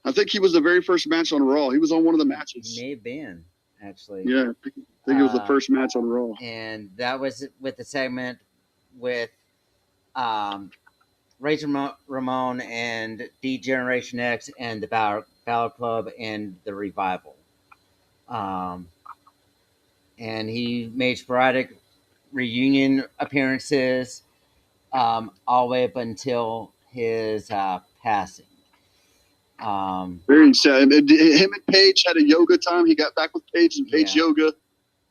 I think he was the very first match on Raw. He was on one of the matches. He may have been, actually. Yeah, I think it was the first match on Raw. And that was with the segment with Razor Ramon and D-Generation X and the Balor Club and the Revival. And he made sporadic reunion appearances all the way up until his passing. Very sad. Him and Paige had a yoga time. He got back with Paige and Paige yoga,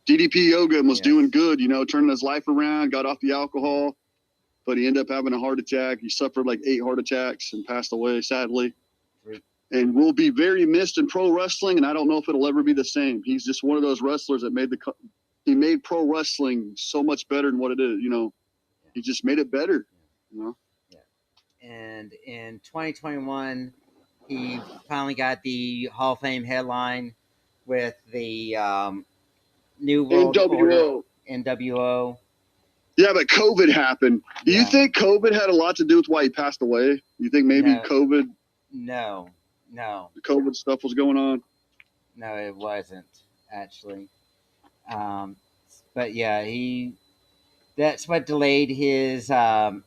DDP yoga, and was doing good, turning his life around, got off the alcohol, but he ended up having a heart attack. He suffered like 8 heart attacks and passed away, sadly. And will be very missed in pro wrestling, and I don't know if it'll ever be the same. He's just one of those wrestlers that he made pro wrestling so much better than what it is, He just made it better, Yeah. And in 2021, he finally got the Hall of Fame headline with the New World Order, NWO. Yeah, but COVID happened. Do you think COVID had a lot to do with why he passed away? You think maybe COVID? No. The COVID stuff was going on? No, it wasn't, actually. But yeah, that's what delayed his Hall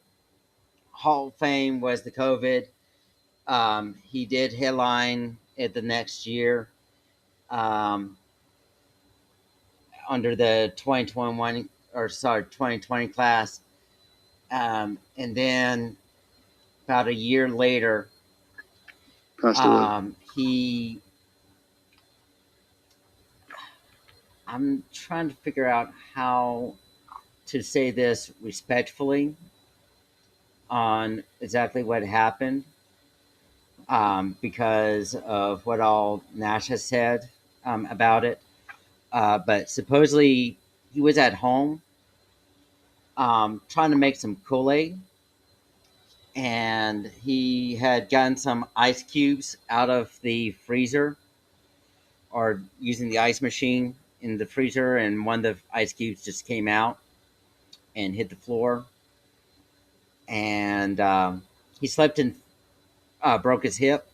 of Fame was the COVID. He did headline it the next year under the 2020 class. And then about a year later, he I'm trying to figure out how to say this respectfully on exactly what happened, because of what all Nash has said about it. But supposedly he was at home trying to make some Kool Aid, and he had gotten some ice cubes out of the freezer, or using the ice machine in the freezer, and one of the ice cubes just came out and hit the floor. And he slept and broke his hip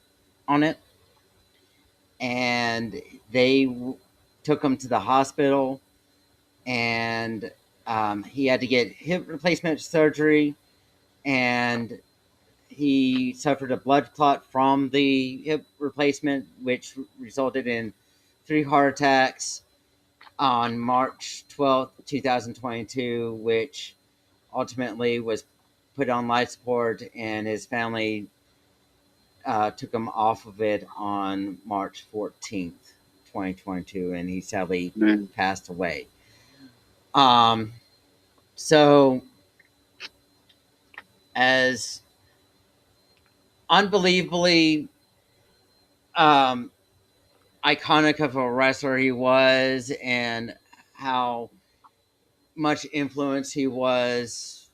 on it. And they took him to the hospital, and he had to get hip replacement surgery, and he suffered a blood clot from the hip replacement, which resulted in 3 heart attacks on March 12th, 2022, which ultimately was put on life support, and his family took him off of it on March 14th, 2022, and he sadly Man. passed away. Um, so, as unbelievably um, iconic of a wrestler he was, and how much influence he was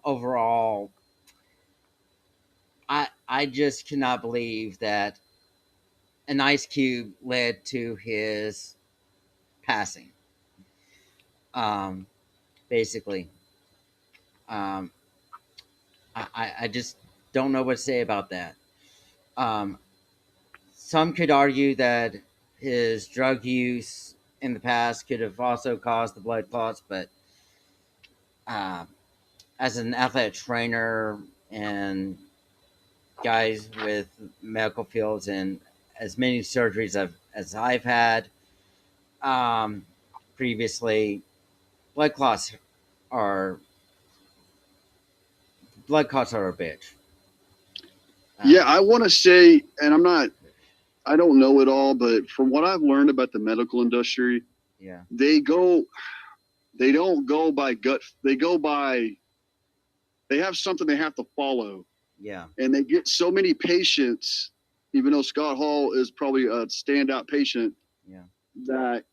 overall, I just cannot believe that an ice cube led to his passing. Um, basically, um, I just don't know what to say about that. Um, some could argue that his drug use in the past could have also caused the blood clots, but uh, as an athletic trainer and guys with medical fields and as many surgeries as I've had um, previously, blood clots are a bitch. Yeah, Uh, I want to say, and I don't know it all, but from what I've learned about the medical industry, yeah, they don't go by gut. They have something they have to follow, yeah, and they get so many patients. Even though Scott Hall is probably a standout patient, yeah, that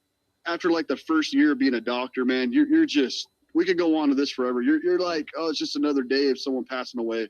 after like the first year of being a doctor, man, you're just, we could go on to this forever. You're like, oh, it's just another day of someone passing away.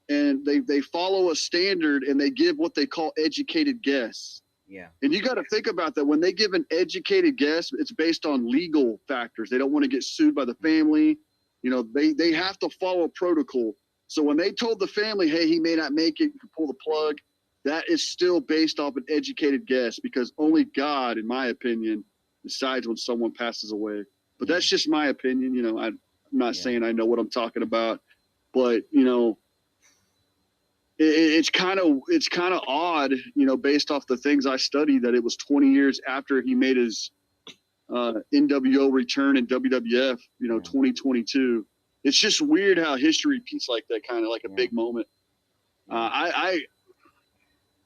And they follow a standard, and they give what they call educated guess. yeah, And you got to think about that. When they give an educated guess, it's based on legal factors. They don't want to get sued by the family. You know, they have to follow protocol. So when they told the family, hey, he may not make it, you can pull the plug, that is still based off an educated guess, because only God, in my opinion, decides when someone passes away. But yeah, that's just my opinion. You know, I'm not yeah, saying I know what I'm talking about, but, you know, it's kind of odd, you know, based off the things I studied, that it was 20 years after he made his NWO return in WWF, you know, yeah, 2022. It's just weird how history repeats like that, kind of like a yeah, big moment. yeah.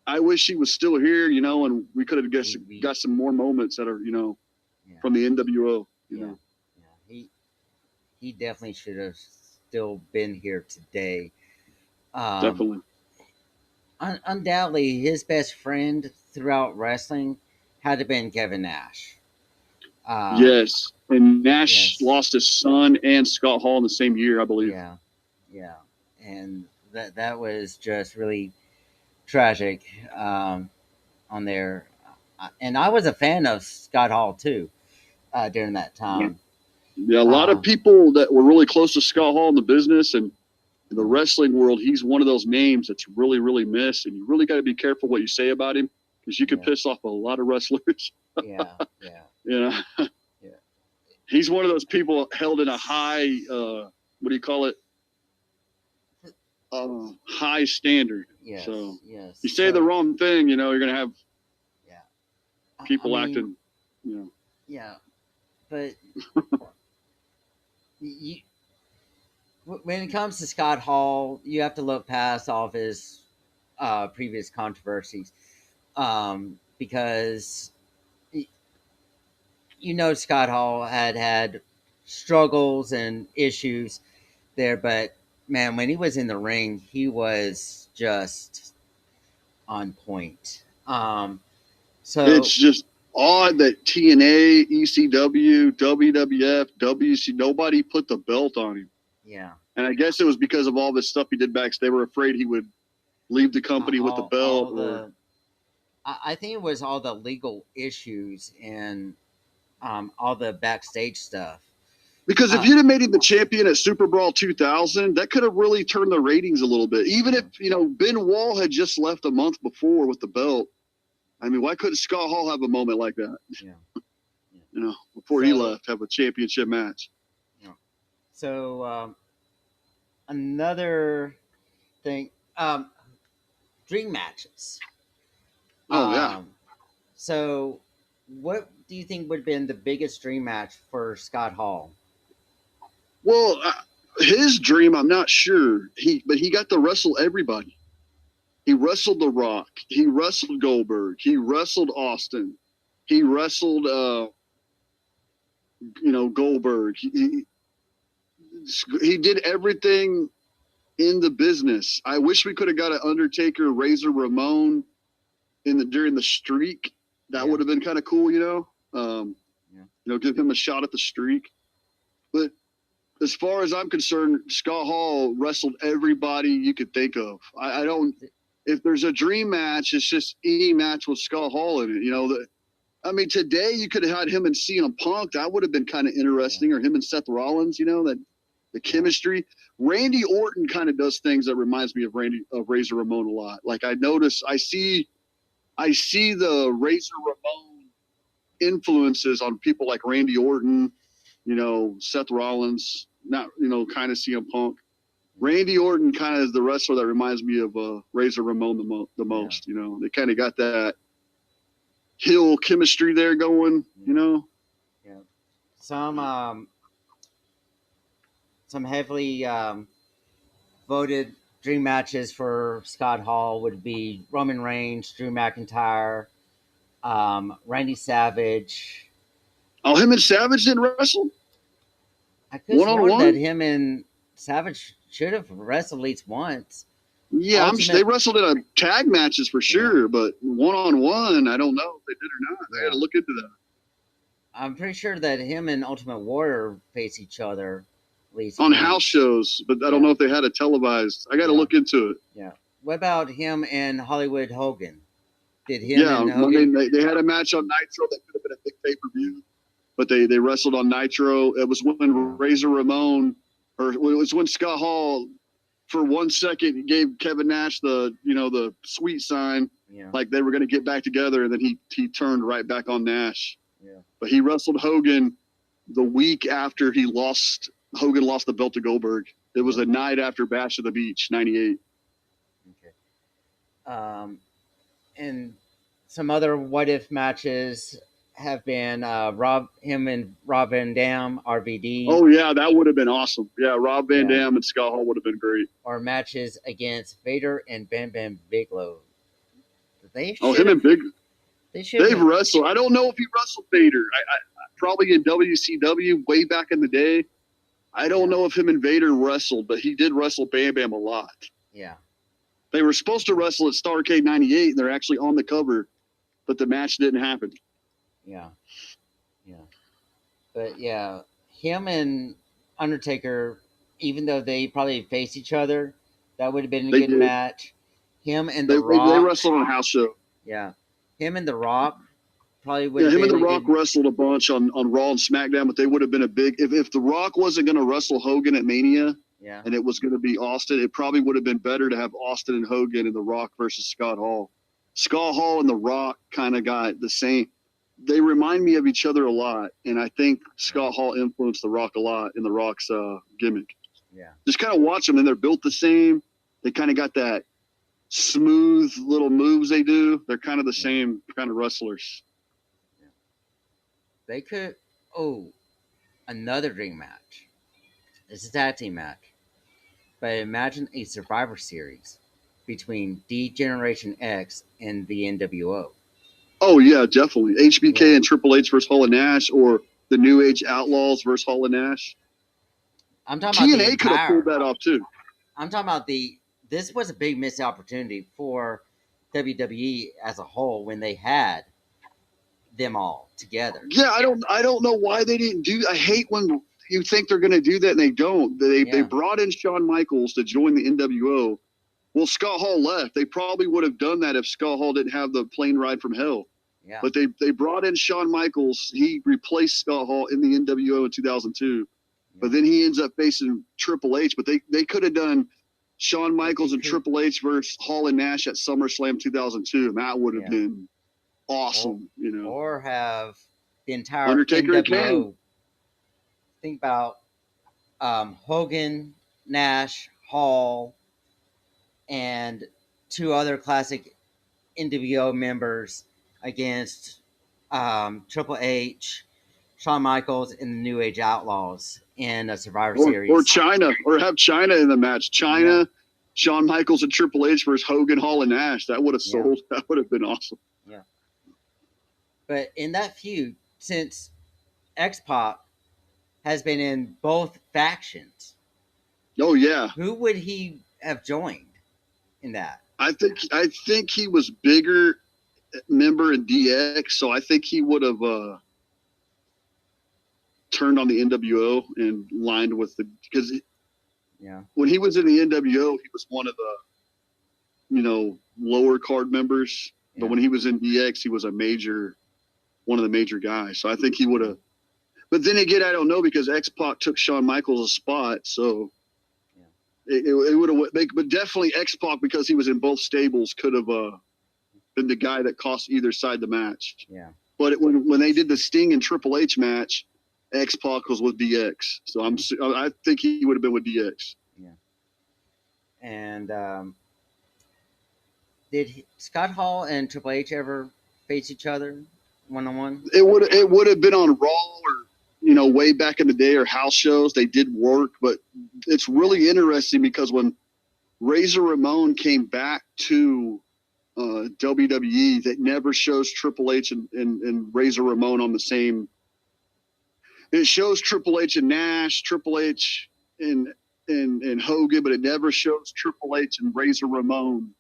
I wish he was still here, you know, and we could have We got some more moments that are, you know, yeah, from the NWO, you yeah, know. yeah. He definitely should have still been here today. Um, Definitely. undoubtedly, his best friend throughout wrestling had to have been Kevin Nash. Um, Yes. And Nash yes, lost his son and Scott Hall in the same year, I believe. yeah, yeah, and that was just really tragic on there. And I was a fan of Scott Hall too during that Yeah. time. Yeah, a lot of Uh, people that were really close to Scott Hall in the business and in the yeah, wrestling world, he's one of those names that's really, really missed. And you really got to be careful what you say about him, because you could yeah, piss off a lot of wrestlers. yeah, yeah, You know, yeah. he's one of those people held in a high, what do you call it? High standard. So Yes, yes. you say the So wrong thing, you know, you're going to have yeah, I people mean, acting, you know. yeah, but you, when it comes to Scott Hall, you have to look past all of his previous controversies, because Scott Hall had struggles and issues there, but man, when he was in the ring, he was just on point. So It's just odd that TNA, ECW, WWF, WC, nobody put the belt on him. yeah, And I guess it was because of all this stuff he did backstage. They were afraid he would leave the company with the belt. I think it was all the legal issues and all the backstage stuff. Because if you'd have made him the champion at Super Brawl 2000, that could have really turned the ratings a little bit. Even if, Ben Wall had just left a month before with the belt. I mean, why couldn't Scott Hall have a moment like that? Yeah. Before he left, have a championship match. Yeah. So another thing, dream matches. Oh, yeah. So, what do you think would have been the biggest dream match for Scott Hall? Well, his dream, I'm not sure. But he got to wrestle everybody. He wrestled The Rock. He wrestled Goldberg. He wrestled Austin. He wrestled, Goldberg. He did everything in the business. I wish we could have got an Undertaker, Razor Ramon during the streak. That would have been kind of cool, give him a shot at the streak. But as far as I'm concerned, Scott Hall wrestled everybody you could think of. I don't. If there's a dream match, it's just any match with Scott Hall in it. Today you could have had him and CM Punk. That would have been kind of interesting, or him and Seth Rollins. That the chemistry. Randy Orton kind of does things that reminds me of Razor Ramon a lot. Like I see the Razor Ramon influences on people like Randy Orton, Seth Rollins, not, kind of CM Punk. Randy Orton kind of is the wrestler that reminds me of Razor Ramon the most. They kind of got that heel chemistry there going. Yeah. Some heavily voted dream matches for Scott Hall would be Roman Reigns, Drew McIntyre, Randy Savage. Oh, him and Savage didn't wrestle? I could have sworn that him and Savage should have wrestled at least once. Yeah, they wrestled in a tag matches for sure, but one-on-one, I don't know if they did or not. I got to look into that. I'm pretty sure that him and Ultimate Warrior face each other at least on house shows, but I don't know if they had it televised. I got to look into it. Yeah. What about him and Hollywood Hogan? Did him and Hogan? They had a match on Nitro that could have been a big pay-per-view, but they wrestled on Nitro. It was when Razor Ramon, or it was when Scott Hall, for 1 second, gave Kevin Nash the sweet sign, like they were going to get back together, and then he turned right back on Nash. Yeah. But he wrestled Hogan the week after Hogan lost the belt to Goldberg. It was the night after Bash of the Beach, 98. Okay. And some other what-if matches have been him and Rob Van Dam, RVD. Oh, yeah, that would have been awesome. Yeah, Rob Van Dam and Scott Hall would have been great. Or matches against Vader and Bam Bam Bigelow. Him and Big. They've wrestled. I don't know if he wrestled Vader. I probably in WCW way back in the day. I don't know if him and Vader wrestled, but he did wrestle Bam Bam a lot. Yeah. They were supposed to wrestle at Starrcade 98, and they're actually on the cover, but the match didn't happen. Yeah. Yeah. But, yeah, him and Undertaker, even though they probably faced each other, that would have been a good match. Him and The Rock. They wrestled on a house show. Yeah. Him and The Rock probably would have been. Him and The Rock wrestled a bunch on Raw and SmackDown, but they would have been a big. If The Rock wasn't going to wrestle Hogan at Mania, and it was going to be Austin, it probably would have been better to have Austin and Hogan and The Rock versus Scott Hall. Scott Hall and The Rock kind of got the same. They remind me of each other a lot, and I think Scott Hall influenced The Rock a lot in The Rock's gimmick. Yeah. Just kind of watch them, and they're built the same. They kind of got that smooth little moves they do. They're kind of the same kind of wrestlers. Yeah. They could. Oh, another dream match. This is a tag team match. But imagine a Survivor Series between D Generation X and the NWO. Oh yeah, definitely. HBK Yeah. and Triple H versus Hall and Nash, or the New Age Outlaws versus Hall and Nash. I'm talking about the TNA could have pulled entire. that off too. I'm talking about the. This was a big missed opportunity for WWE as a whole when they had them all together. Yeah, I don't know why they didn't do. I hate when you think they're going to do that and they don't. They Yeah. brought in Shawn Michaels to join the NWO. Well, Scott Hall left. They probably would have done that if Scott Hall didn't have the plane ride from hell. Yeah. But they brought in Shawn Michaels. He replaced Scott Hall in the NWO in 2002. But then he ends up facing Triple H. But they could have done Shawn Michaels and Triple H versus Hall and Nash at SummerSlam 2002, and that would have been awesome. Or have the entire Undertaker and NWO. Kane. Think about Hogan, Nash, Hall, and two other classic NWO members against Triple H, Shawn Michaels, and the New Age Outlaws in a Survivor Series. Or China, or have China in the match. China, Yeah. Shawn Michaels and Triple H versus Hogan, Hall, and Nash. That would have sold. That would have been awesome. Yeah. But in that feud, since X-Pac has been in both factions, Oh yeah, who would he have joined in that? I think he was bigger member in DX, so I think he would have turned on the NWO and lined with the, because when he was in the NWO, he was one of the lower card members, but when he was in DX, he was one of the major guys. So I think he would have. But then again, I don't know, because X-Pac took Shawn Michaels' spot, so it would have. But definitely X-Pac, because he was in both stables, could have been the guy that cost either side the match. Yeah. But when they did the Sting and Triple H match, X-Pac was with DX, so I think he would have been with DX. Yeah. And did Scott Hall and Triple H ever face each other 1-on-1? It would have been on Raw, or way back in the day, or house shows. They did work, but it's really interesting because when Razor Ramon came back to WWE, that never shows Triple H and Razor Ramon on the same. It shows Triple H and Nash, Triple H and Hogan, but it never shows Triple H and Razor Ramon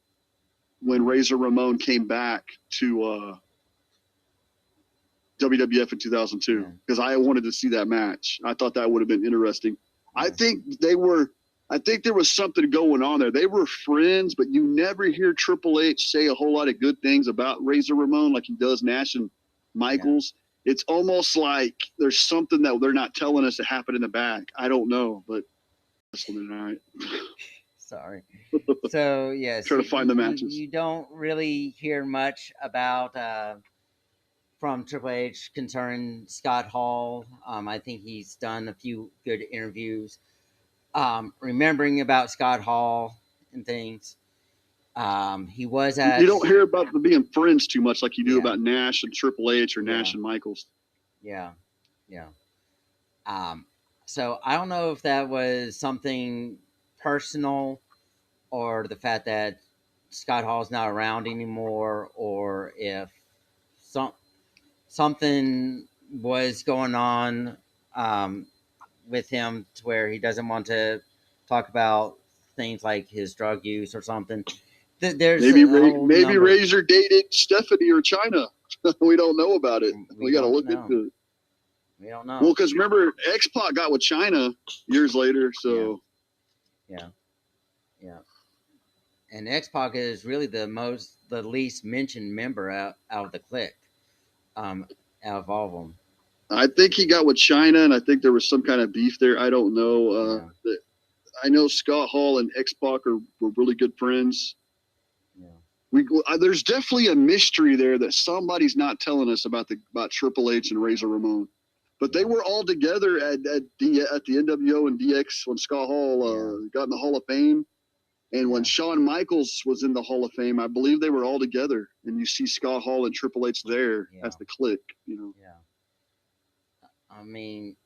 when Razor Ramon came back to WWF in 2002, because I wanted to see that match. I thought that would have been interesting. I think there was something going on there. They were friends, but you never hear Triple H say a whole lot of good things about Razor Ramon like he does Nash and Michaels. Yeah. It's almost like there's something that they're not telling us that happened in the back. I don't know, but tonight. Sorry. So yes, try to find the matches. You don't really hear much about from Triple H concerning Scott Hall. I think he's done a few good interviews, remembering about Scott Hall and things. He was at. You don't hear about them being friends too much like you do about Nash and Triple H, or Nash and Michaels. Yeah. So I don't know if that was something personal, or the fact that Scott Hall's not around anymore, or if something was going on with him to where he doesn't want to talk about things like his drug use or something. There's maybe Razor dated Stephanie or China. We don't know about it. We got to look into it. We don't know. Well, because remember, X-Pac got with China years later, so. Yeah. And X-Pac is really the least mentioned member out of the clique, out of all of them. I think he got with China, and I think there was some kind of beef there. I don't know. I know Scott Hall and X-Pac were really good friends. Yeah. There's definitely a mystery there that somebody's not telling us about Triple H and Razor Ramon. But they were all together at the NWO and DX when Scott Hall got in the Hall of Fame. And when Shawn Michaels was in the Hall of Fame, I believe they were all together. And you see Scott Hall and Triple H there as the clique, Yeah. I mean,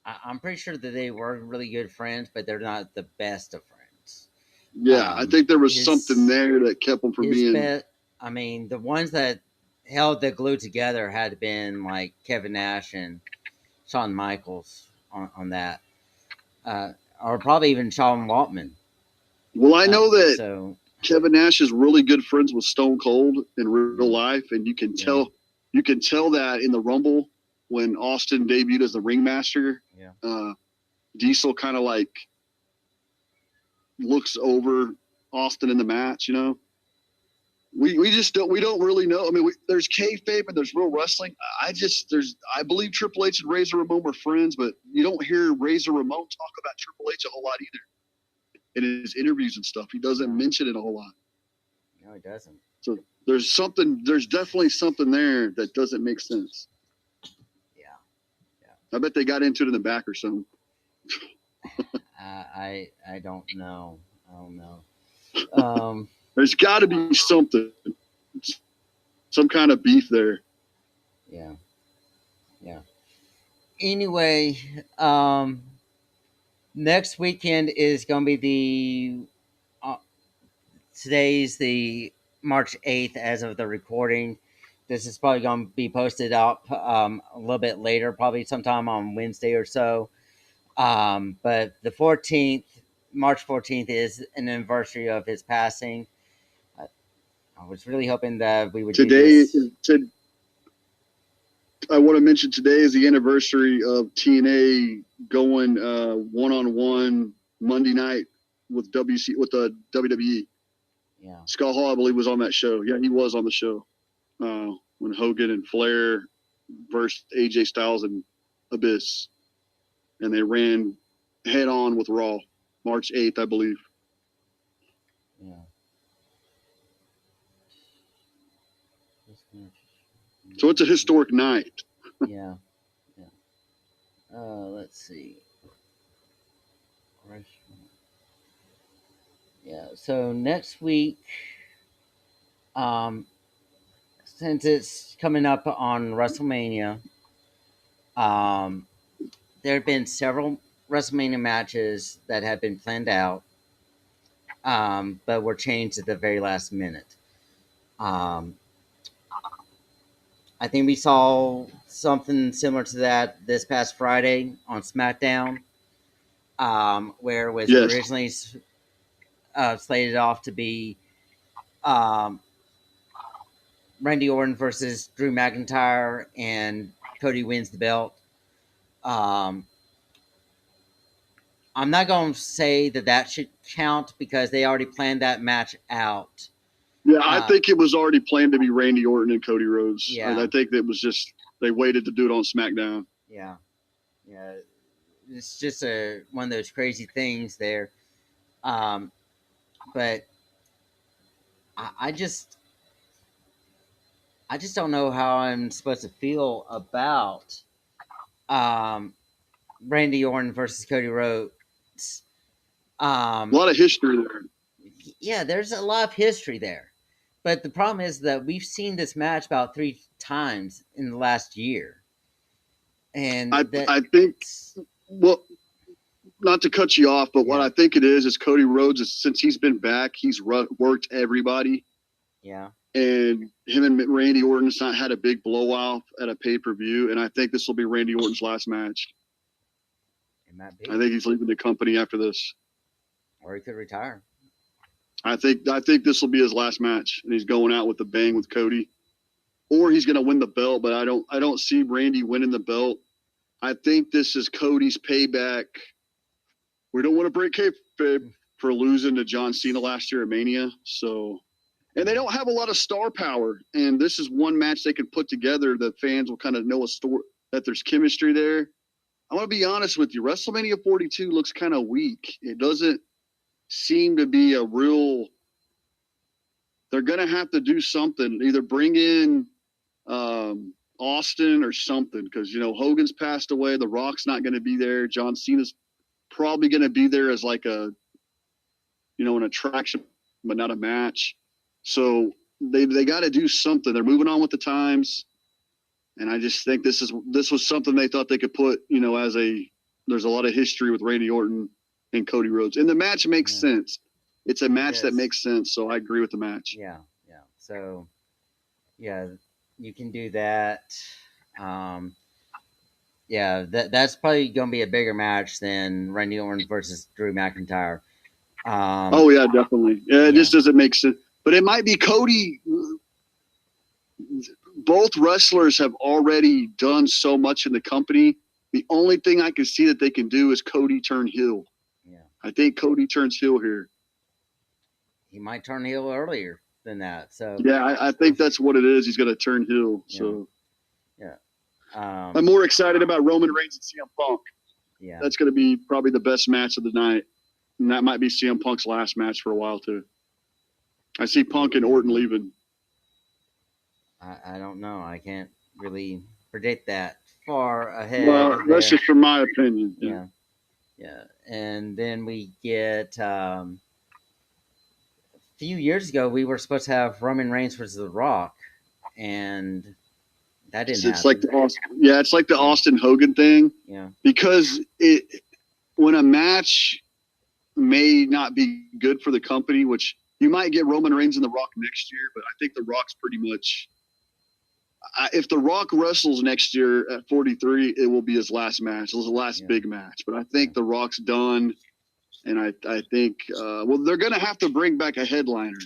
I'm pretty sure that they were really good friends, but they're not the best of friends. Yeah, I think there was something there that kept them from being. I mean, the ones that held the glue together had been like Kevin Nash and Shawn Michaels on that, or probably even Shawn Waltman. Well, I know that So Kevin Nash is really good friends with Stone Cold in real yeah, life, and you can yeah, tell that in the Rumble when Austin debuted as the ringmaster. yeah. Diesel kind of like looks over Austin in the match. We just don't really know. I mean, there's kayfabe and there's real wrestling. I believe Triple H and Razor Ramon were friends, but you don't hear Razor Ramon talk about Triple H a whole lot either in his interviews and stuff. He doesn't mention it a whole lot. No, it doesn't. So there's definitely something there that doesn't make sense. Yeah, I bet they got into it in the back or something. I don't know. I don't know. There's got to be something, some kind of beef there. Yeah, yeah. Anyway, next weekend is going to be today's the March 8th as of the recording. This is probably going to be posted up a little bit later, probably sometime on Wednesday or so. But the 14th, March 14th, is an anniversary of his passing. I was really hoping that we would do this. I want to mention today is the anniversary of TNA going one-on-one Monday night with the WWE. Yeah. Scott Hall, I believe, was on that show. Yeah, he was on the show when Hogan and Flair versus AJ Styles and Abyss, and they ran head on with Raw, March 8th, I believe. Yeah. So it's a historic night. Yeah. Yeah. Let's see. Yeah. So next week, since it's coming up on WrestleMania, there have been several WrestleMania matches that have been planned out, but were changed at the very last minute. I think we saw something similar to that this past Friday on SmackDown, where it was originally slated off to be Randy Orton versus Drew McIntyre, and Cody wins the belt. I'm not going to say that should count because they already planned that match out. Yeah, I think it was already planned to be Randy Orton and Cody Rhodes. Yeah. I think it was just they waited to do it on SmackDown. Yeah. It's just one of those crazy things there. But I just don't know how I'm supposed to feel about Randy Orton versus Cody Rhodes. A lot of history there. Yeah, there's a lot of history there. But the problem is that we've seen this match about 3 times in the last year. And I think, well, not to cut you off, but what I think it is Cody Rhodes, since he's been back, he's worked everybody. Yeah. And him and Randy Orton's not had a big blowout at a pay-per-view, and I think this will be Randy Orton's last match. It might be. I think he's leaving the company after this. Or he could retire. I think this will be his last match, and he's going out with a bang with Cody, or he's going to win the belt. But I don't see Randy winning the belt. I think this is Cody's payback. We don't want to break kayfabe for losing to John Cena last year at Mania. So, and they don't have a lot of star power, and this is one match they can put together that fans will kind of know that there's chemistry there. I want to be honest with you. WrestleMania 42 looks kind of weak. It doesn't seem to be a real. They're going to have to do something, either bring in Austin or something, because Hogan's passed away. The Rock's not going to be there. John Cena's probably going to be there as like an attraction, but not a match. So they got to do something. They're moving on with the times, and I just think this was something they thought they could put there's a lot of history with Randy Orton and Cody Rhodes, and the match makes sense. It's a match that makes sense, so I agree with the match. Yeah. So, yeah, you can do that. Um, yeah, that's probably going to be a bigger match than Randy Orton versus Drew McIntyre. Oh yeah, definitely. Yeah, it Yeah, just doesn't make sense. But it might be Cody. Both wrestlers have already done so much in the company. The only thing I can see that they can do is Cody turn heel. yeah. I think Cody turns heel here. He might turn heel earlier than that. So Yeah, I think that's what it is. He's going to turn heel. yeah, So yeah, I'm more excited about Roman Reigns and CM Punk. yeah. That's going to be probably the best match of the night. And that might be CM Punk's last match for a while, too. I see Punk and Orton leaving. I don't know. I can't really predict that far ahead. Well, that's there. just from my opinion. Yeah, yeah. And then we get a few years ago we were supposed to have Roman Reigns versus The Rock, and that didn't It's happen. like it's like the Austin Hogan thing. Yeah, Because when a match may not be good for the company, which you might get Roman Reigns and The Rock next year, but I think The Rock's pretty much. If The Rock wrestles next year at 43, it will be his last match. It was the last big match. But I think The Rock's done, and I think they're going to have to bring back a headliner.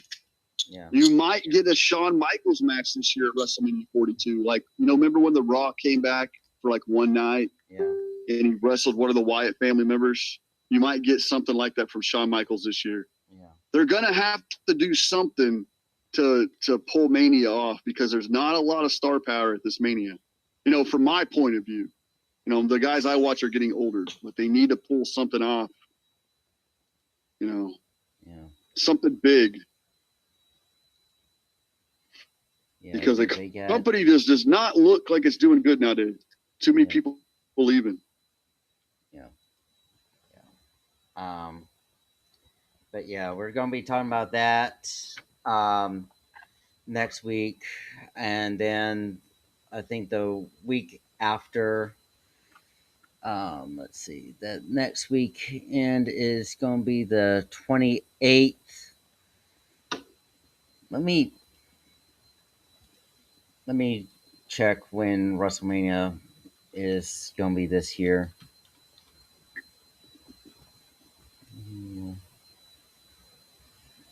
yeah. You might get a Shawn Michaels match this year at WrestleMania 42. Like, remember when The Rock came back for like one night? Yeah. And he wrestled one of the Wyatt family members? You might get something like that from Shawn Michaels this year. Yeah. They're gonna have to do something to pull Mania off because there's not a lot of star power at this Mania. From my point of view, the guys I watch are getting older, but they need to pull something off. Yeah. Something big. Yeah, because the company just does not look like it's doing good nowadays. Too many people leaving. Yeah. But yeah, we're going to be talking about that next week, and then I think the week after. Let's see. The next weekend is going to be the 28th. Let me check when WrestleMania is going to be this year.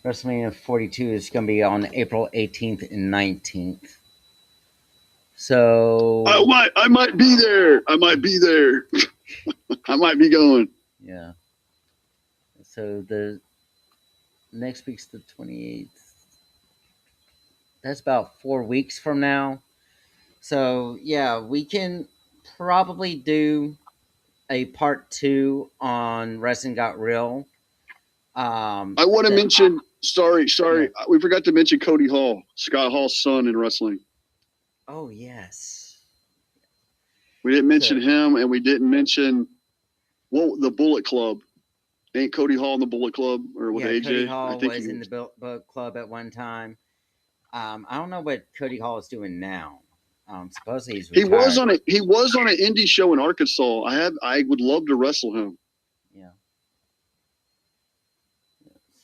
WrestleMania 42 is going to be on April 18th and 19th. So I might be there. I might be there. I might be going. Yeah. So the next week's the 28th. That's about 4 weeks from now. So yeah, we can probably do a part 2 on Wrestling Got Real. I want to mention. Sorry, yeah. We forgot to mention Cody Hall, Scott Hall's son in wrestling. Oh yes. We didn't mention him, and we didn't mention the Bullet Club. Ain't Cody Hall in the Bullet Club or with AJ? Cody Hall was in the Bullet Club at one time. I don't know what Cody Hall is doing now. Supposedly he's retired. He was on an indie show in Arkansas. I would love to wrestle him. Yeah.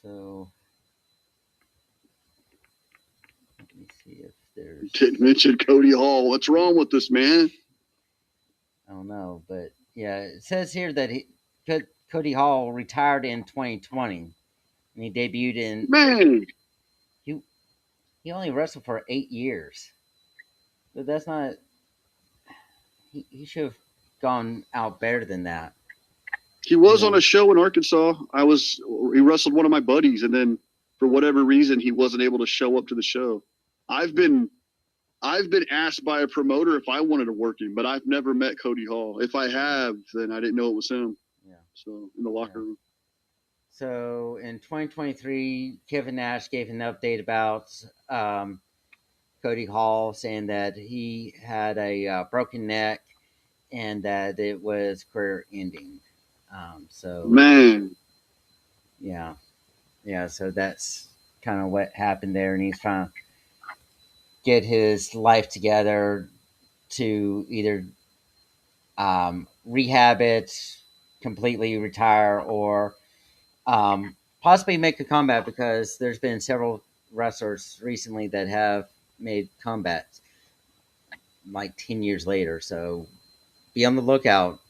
So let me see if there's. Didn't mention Cody Hall. What's wrong with this man? I don't know, but yeah, it says here that Cody Hall retired in 2020, and he debuted in. Man, he only wrestled for 8 years, but that's not. He should have gone out better than that. He was on a show in Arkansas. He wrestled one of my buddies, and then for whatever reason, he wasn't able to show up to the show. I've been asked by a promoter if I wanted to work him, but I've never met Cody Hall. If I have, then I didn't know it was him. Yeah. So in the locker room. So in 2023, Kevin Nash gave an update about Cody Hall, saying that he had a broken neck and that it was career ending. So man, yeah. So that's kind of what happened there, and he's trying to get his life together to either rehab it, completely retire, or possibly make a comeback, because there's been several wrestlers recently that have made comebacks. like 10 years later. So be on the lookout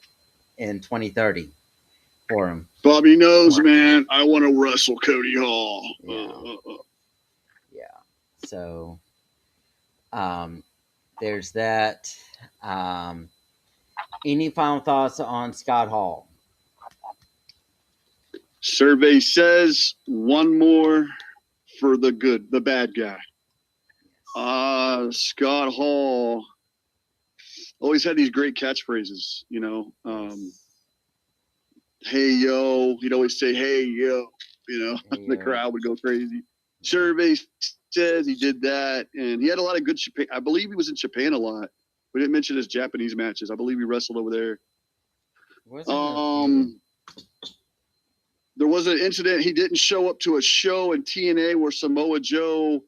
in 2030 for him. Bobby knows, man. I want to wrestle Cody Hall. Yeah. Yeah. So there's that. Any final thoughts on Scott Hall? Survey says one more for the bad guy. Scott Hall always had these great catchphrases, you know. Hey yo, he'd always say, "Hey yo," you know. Hey, the yo. crowd would go crazy. Survey says he did that, and he had a lot of good Japan. I believe he was in Japan a lot. We didn't mention his Japanese matches. I believe he wrestled over there. There was an incident. He didn't show up to a show in TNA where Samoa Joe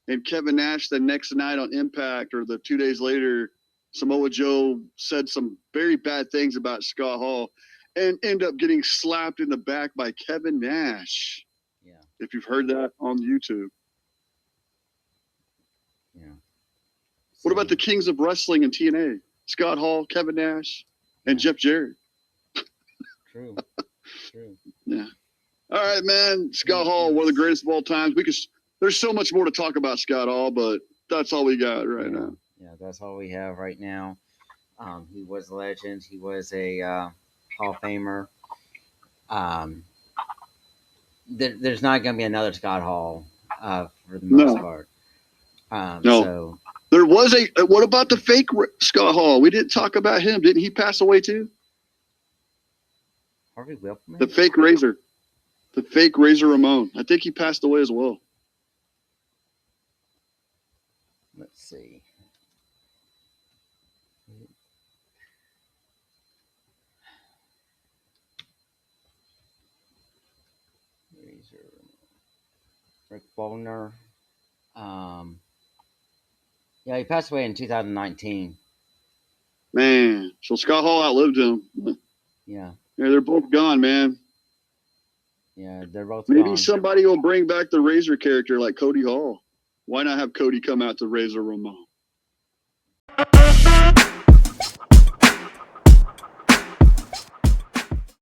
and Kevin Nash the next night on Impact, or the 2 days later, Samoa Joe said some very bad things about Scott Hall and end up getting slapped in the back by Kevin Nash. Yeah. If you've heard that on YouTube. Yeah. What about the Kings of Wrestling in TNA? Scott Hall, Kevin Nash, and Jeff Jarrett. True. True. Yeah. All right, man. Scott Hall, one of the greatest of all times. There's so much more to talk about Scott Hall, but that's all we got right now. Yeah, that's all we have right now. He was a legend. He was a Hall of Famer. There's not going to be another Scott Hall for the most part. No. So there was what about the fake Scott Hall? We didn't talk about him. Didn't he pass away too? Harvey Wilkman? The fake Razor. The fake Razor Ramon. I think he passed away as well. Let's see. Razor. Rick Bogner. Yeah, he passed away in 2019. Man, so Scott Hall outlived him. Yeah. Yeah, they're both gone, man. Yeah, they're both Maybe gone. somebody will bring back the Razor character like Cody Hall. Why not have Cody come out to Razor Ramon?